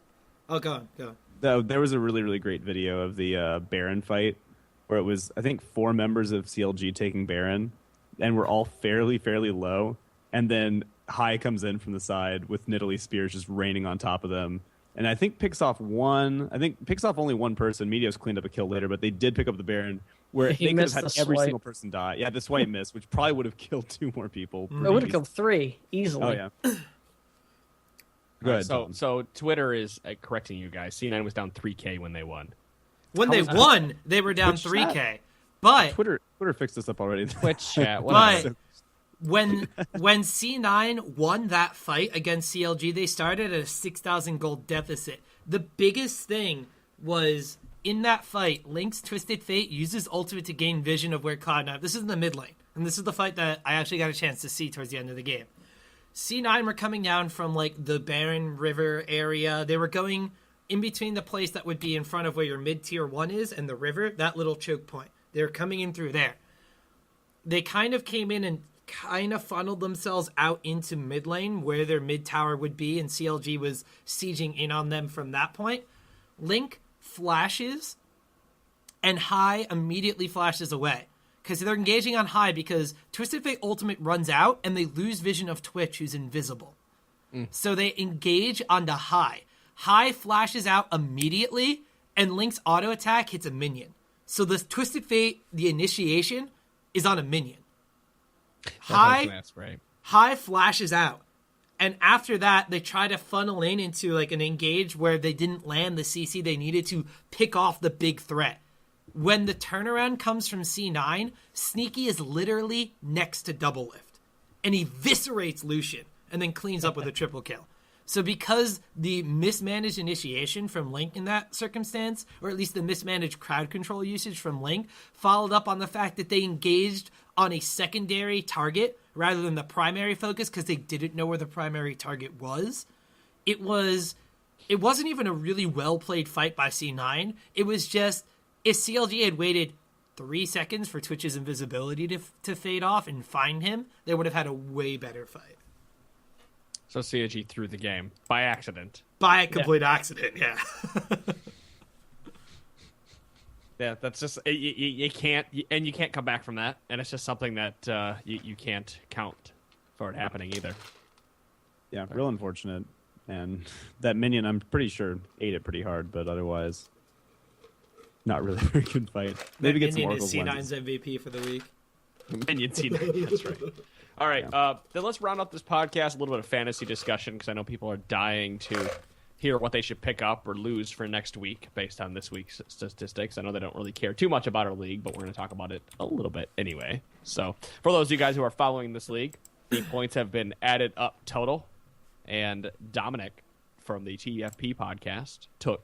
Oh, go on. There was a really, really great video of the Baron fight where it was, I think, 4 members of CLG taking Baron, and we're all fairly low, and then High comes in from the side with Nidalee Spears just raining on top of them. And I think picks off only one person. Meteos cleaned up a kill later, but they did pick up the Baron where they could have had every single person die. Yeah, the swipe miss, which probably would have killed 2 more people. It would have killed 3 easily. Oh, yeah. Go ahead, so Twitter is correcting you guys. C9 was down 3K when they won. When they won, they were down 3K. But Twitter fixed this up already. Twitch chat. But when C9 won that fight against CLG, they started at a 6,000 gold deficit. The biggest thing was in that fight, Link's Twisted Fate uses ultimate to gain vision of where Cloud9. This is in the mid lane, and this is the fight that I actually got a chance to see towards the end of the game. C9 were coming down from like the Barren River area. They were going in between the place that would be in front of where your mid tier 1 is and the river, that little choke point. They were coming in through there. They kind of came in and kind of funneled themselves out into mid lane where their mid tower would be, and CLG was sieging in on them from that point. Link flashes, and High immediately flashes away. Because they're engaging on High because Twisted Fate ultimate runs out and they lose vision of Twitch, who's invisible. So they engage onto High. High flashes out immediately and Link's auto attack hits a minion. So the Twisted Fate, the initiation, is on a minion. High flashes out. And after that, they try to funnel into like an engage where they didn't land the CC they needed to pick off the big threat. When the turnaround comes from C9, Sneaky is literally next to double lift. And he eviscerates Lucian and then cleans up with a triple kill. So because the mismanaged initiation from Link in that circumstance, or at least the mismanaged crowd control usage from Link, followed up on the fact that they engaged on a secondary target rather than the primary focus because they didn't know where the primary target was, it wasn't even a really well-played fight by C9. It was just, if CLG had waited 3 seconds for Twitch's invisibility to fade off and find him, they would have had a way better fight. So CLG threw the game by accident. By a complete accident, yeah. Yeah, that's just you can't and you can't come back from that, and it's just something that you can't count for it happening either. Yeah, real unfortunate. And that minion, I'm pretty sure, ate it pretty hard, but otherwise, not really a very good fight. Maybe get some Minion Oracle is C9's lenses. MVP for the week. Minion C9, that's right. All right, then let's round up this podcast, a little bit of fantasy discussion, because I know people are dying to hear what they should pick up or lose for next week based on this week's statistics. I know they don't really care too much about our league, but we're going to talk about it a little bit anyway. So for those of you guys who are following this league, the points have been added up total, and Dominic from the TF podcast took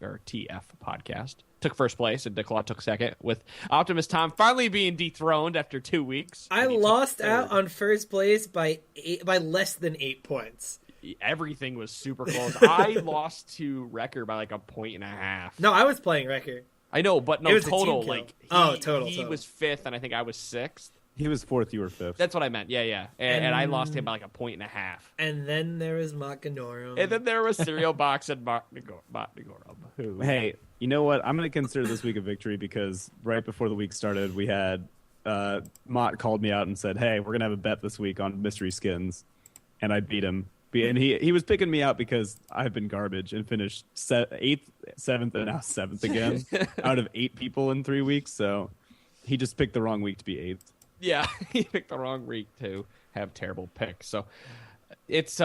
first place, and Declaw took second, with Optimus Tom finally being dethroned after 2 weeks. I lost out on first place by less than 8 points. Everything was super close. I lost to Wrecker by like a point and a half. No, I was playing Wrecker. I know, but no, It was a total. team kill. Like total. He was fifth, and I think I was sixth. He was fourth, you were fifth. That's what I meant. Yeah. And I lost him by like a point and a half. And then there was Machinorum. And then there was Serial Box and Machinorum. Who? Hey, you know what? I'm going to consider this week a victory because right before the week started, we had Mott called me out and said, hey, we're going to have a bet this week on mystery skins. And I beat him. And he was picking me out because I've been garbage and finished 8th, 7th, and now 7th again out of 8 people in 3 weeks. So he just picked the wrong week to be 8th. Yeah, he picked the wrong week to have terrible picks. So it's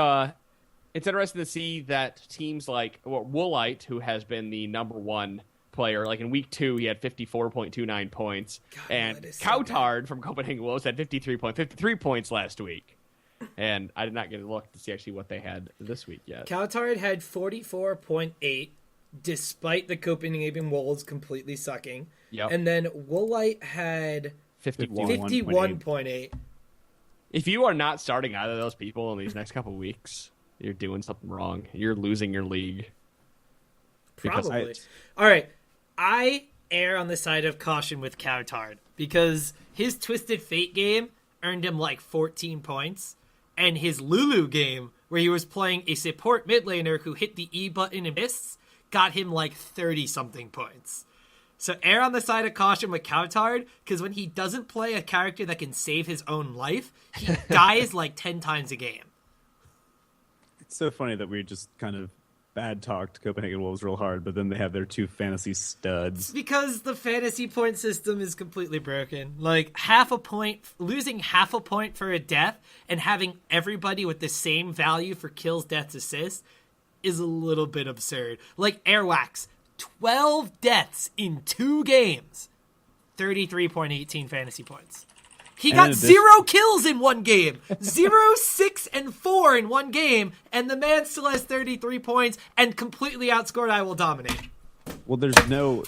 interesting to see that teams like Woolite, who has been the number one player, like in week 2, he had 54.29 points. God, and Coutard from Copenhagen Wolves had 53 points last week. And I did not get a look to see actually what they had this week yet. Coutard had 44.8, despite the Copenhagen Wolves completely sucking. Yep. And then Woolite had 51.8. If you are not starting either of those people in these next couple of weeks, you're doing something wrong. You're losing your league. Probably. All right. I err on the side of caution with Coutard because his Twisted Fate game earned him like 14 points. And his Lulu game, where he was playing a support mid laner who hit the E button and missed, got him like 30-something points. So err on the side of caution with Coutard, because when he doesn't play a character that can save his own life, he dies like 10 times a game. It's so funny that we just kind of bad talked Copenhagen Wolves real hard, but then they have their 2 fantasy studs. Because the fantasy point system is completely broken. Like, losing half a point for a death and having everybody with the same value for kills, deaths, assists is a little bit absurd. Like, Airwax, 12 deaths in 2 games, 33.18 fantasy points. He got 0 kills in 1 game. 0, 6, and 4 in 1 game, and the man still has 33 points and completely outscored I Will Dominate. Well, there's no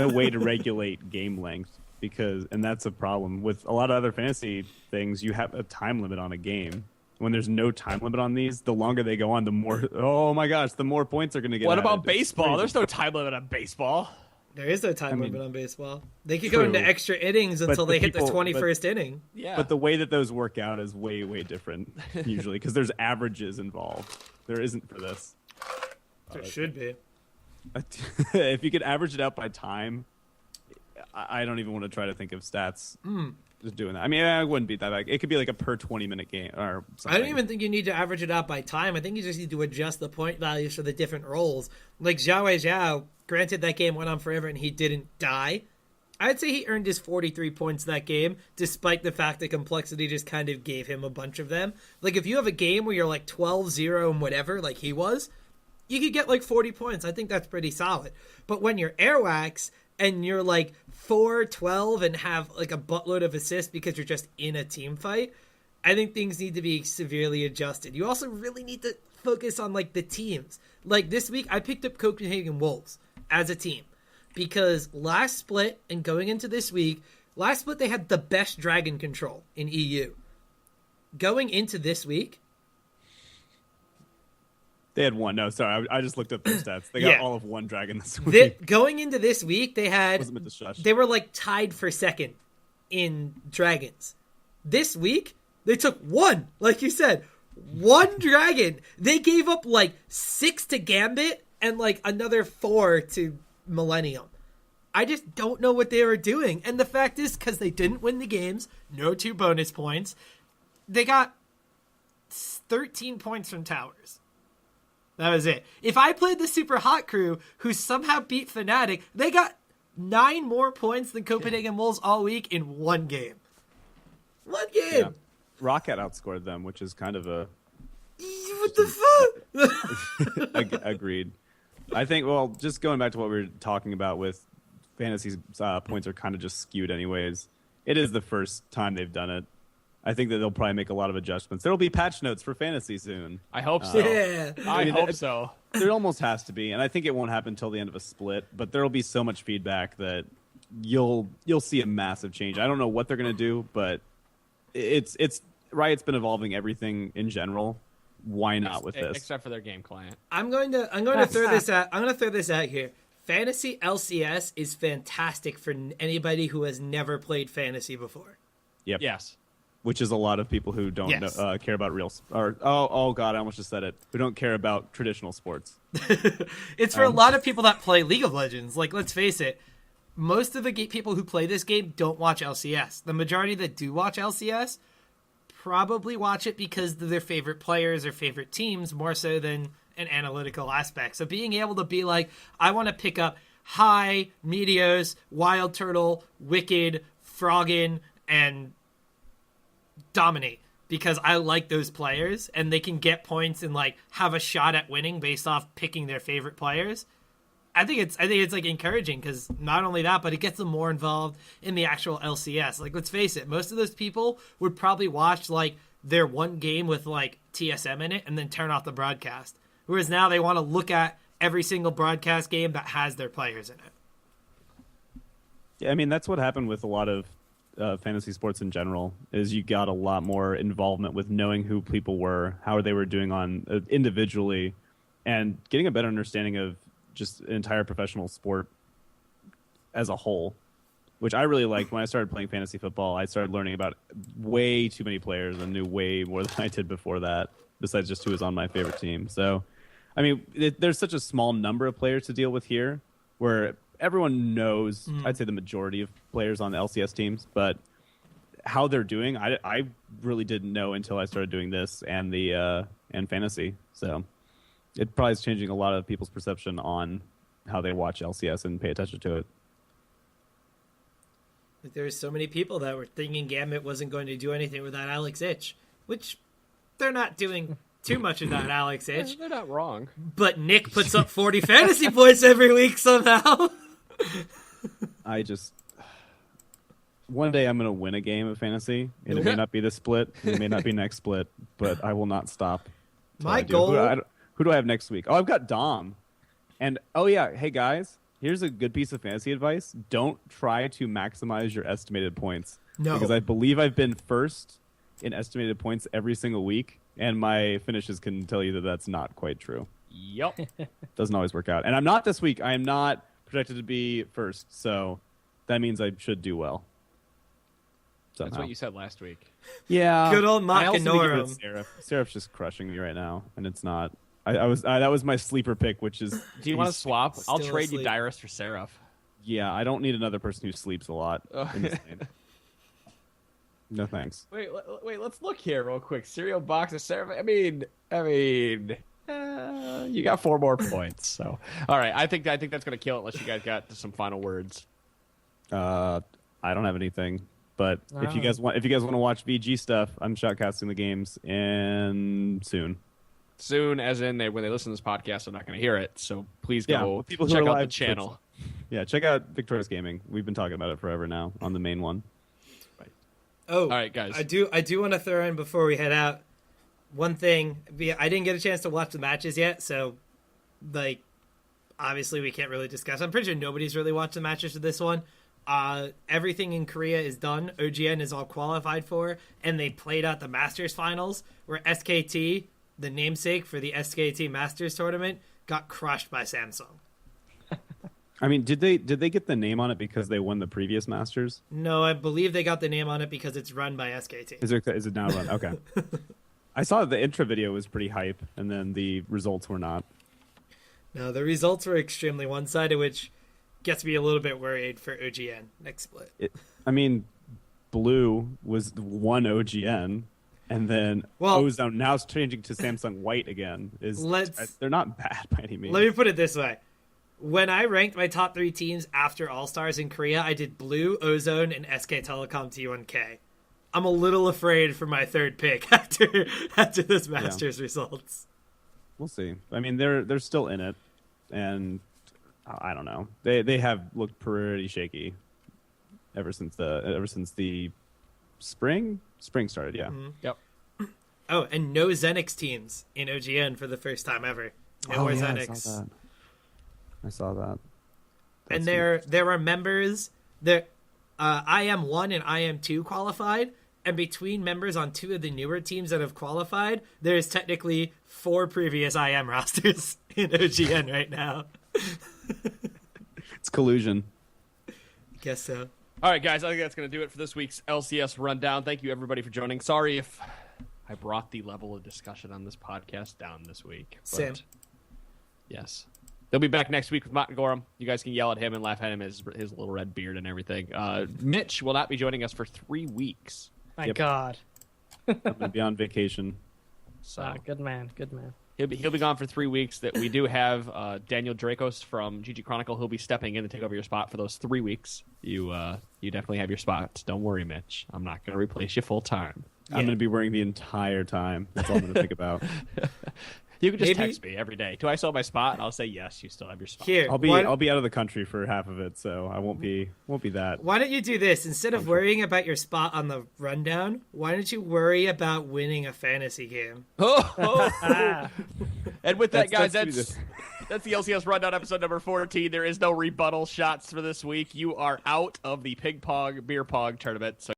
way to regulate game length and that's a problem. With a lot of other fantasy things, you have a time limit on a game. When there's no time limit on these, the longer they go on, the more, oh my gosh, the more points are going to get What added. about baseball? There's no time limit on baseball. There is no time limit on baseball. They could go into extra innings until they hit the 21st inning. Yeah. But the way that those work out is way, way different, usually, because there's averages involved. There isn't for this. There should be. If you could average it out by time, I don't even want to try to think of stats. Just doing that. I mean, I wouldn't be that bad. It could be like a per 20-minute game or something. I don't even think you need to average it out by time. I think you just need to adjust the point values for the different roles. Like Zhao Zhao, granted that game went on forever and he didn't die. I'd say he earned his 43 points that game, despite the fact that complexity just kind of gave him a bunch of them. Like, if you have a game where you're like 12-0 and whatever, like he was, you could get like 40 points. I think that's pretty solid. But when you're Airwax and you're like 4-12 and have like a buttload of assists because you're just in a team fight, I think things need to be severely adjusted. You also really need to focus on like the teams. Like this week, I picked up Copenhagen Wolves as a team because last split and going into this week, last split they had the best dragon control in EU. Going into this week, they had one. No, sorry, I just looked up their stats. They got all of one dragon this week. Going into this week, they were like tied for second in dragons. This week, they took one, like you said, one dragon. They gave up like 6 to Gambit and like another 4 to Millennium. I just don't know what they were doing. And the fact is, because they didn't win the games, no 2 bonus points, they got 13 points from towers. That was it. If I played the Super Hot Crew, who somehow beat Fnatic, they got 9 more points than Copenhagen Wolves all week in one game. One game! Yeah. Rocket outscored them, which is kind of a... What the fuck? Agreed. I think, well, just going back to what we were talking about with Fantasy's points are kind of just skewed anyways. It is the first time they've done it. I think that they'll probably make a lot of adjustments. There will be patch notes for Fantasy soon. I hope so. I hope so. There almost has to be, and I think it won't happen until the end of a split. But there will be so much feedback that you'll see a massive change. I don't know what they're going to do, but it's Riot's been evolving everything in general. Why not with this? Except for their game client. I'm going to throw this out. I'm going to throw this out here. Fantasy LCS is fantastic for anybody who has never played Fantasy before. Yep. Yes. Which is a lot of people who don't care about oh god, I almost just said it. Who don't care about traditional sports. It's for a lot of people that play League of Legends. Like, let's face it, most of the people who play this game don't watch LCS. The majority that do watch LCS probably watch it because of their favorite players or favorite teams more so than an analytical aspect. So being able to be like, I want to pick up High, Meteos, Wild Turtle, Wicked, Froggen, and dominate because I like those players and they can get points and like have a shot at winning based off picking their favorite players. I think it's like encouraging because not only that, but it gets them more involved in the actual LCS. Like, let's face it, most of those people would probably watch like their one game with like TSM in it and then turn off the broadcast. Whereas now they want to look at every single broadcast game that has their players in it. Yeah, I mean, that's what happened with a lot of fantasy sports in general, is you got a lot more involvement with knowing who people were, how they were doing on individually, and getting a better understanding of just an entire professional sport as a whole, which I really liked. When I started playing fantasy football, I started learning about way too many players and knew way more than I did before that, besides just who was on my favorite team. So, I mean, there's such a small number of players to deal with here where everyone knows, I'd say the majority of players on the LCS teams, but how they're doing, I really didn't know until I started doing this and and fantasy. So it probably is changing a lot of people's perception on how they watch LCS and pay attention to it. There's so many people that were thinking Gambit wasn't going to do anything without Alex Ich, which they're not doing too much without Alex Ich. They're not wrong. But Nick puts up 40 fantasy points every week somehow. One day I'm going to win a game of fantasy. It may not be this split. It may not be next split, but I will not stop. My goal... Who do I have next week? Oh, I've got Dom. And, oh yeah, hey guys, here's a good piece of fantasy advice. Don't try to maximize your estimated points. No. Because I believe I've been first in estimated points every single week, and my finishes can tell you that that's not quite true. Yep. Doesn't always work out. And I'm not this week. I am not projected to be first, so that means I should do well. Somehow. That's what you said last week. Yeah. Good old Machinorum. Seraph's just crushing me right now, and it's not. That was my sleeper pick, which is... Do you want to swap? I'll trade asleep. you Dyrus for Seraph. Yeah, I don't need another person who sleeps a lot. In this game. No thanks. Wait, let's look here real quick. Cereal box of Seraph. I mean, you got 4 more points. So, all right, I think that's gonna kill it. Unless you guys got some final words. I don't have anything. But if you guys want to watch VG stuff, I'm shoutcasting the games soon. Soon, as in when they listen to this podcast, they're not going to hear it. So please go people check out the live, channel. Yeah, check out Victorious Gaming. We've been talking about it forever now on the main one. Oh, all right, guys. I do want to throw in before we head out. one thing, I didn't get a chance to watch the matches yet, so like obviously we can't really discuss. I'm pretty sure nobody's really watched the matches for this one. Everything in Korea is done. OGN is all qualified for, and they played out the Masters finals where SKT, the namesake for the SKT Masters tournament, got crushed by Samsung. I mean, did they get the name on it because they won the previous Masters? No, I believe they got the name on it because it's run by SKT. Is it now run? Okay. I saw the intro video was pretty hype, and then the results were not. No, the results were extremely one-sided, which gets me a little bit worried for OGN next split. I mean, Blue was one OGN, and then Ozone now it's changing to Samsung White again. They're not bad by any means. Let me put it this way. When I ranked my top 3 teams after All-Stars in Korea, I did Blue, Ozone, and SK Telecom T1K. I'm a little afraid for my third pick after this Masters results. We'll see. I mean, they're still in it, and I don't know. They have looked pretty shaky ever since the spring started. Yeah. Mm-hmm. Yep. Oh, and no Xenix teams in OGN for the first time ever. No more Xenix. I saw that. And there are members that IM1 and IM2 qualified, and between members on 2 of the newer teams that have qualified, there is technically 4 previous IM rosters in OGN right now. It's collusion. Guess so. All right, guys, I think that's going to do it for this week's LCS Rundown. Thank you, everybody, for joining. Sorry if I brought the level of discussion on this podcast down this week. Sam. Yes. They'll be back next week with Mott and Gorham. You guys can yell at him and laugh at him, his little red beard and everything. Mitch will not be joining us for 3 weeks. My God. I'm going to be on vacation. So Good man. he'll be gone for 3 weeks. That we do have Daniel Dracos from GG Chronicle. He'll be stepping in to take over your spot for those 3 weeks. You definitely have your spot. Don't worry, Mitch. I'm not going to replace you full time. I'm going to be worrying the entire time. That's all I'm going to think about. You can just text me every day. Do I still have my spot? I'll say yes. You still have your spot. Here, I'll be out of the country for half of it, so I won't be that. Why don't you do this? Instead of worrying about your spot on the rundown, why don't you worry about winning a fantasy game? And with that, guys, that's the LCS Rundown episode number 14. There is no rebuttal shots for this week. You are out of the ping pong, beer pong tournament. So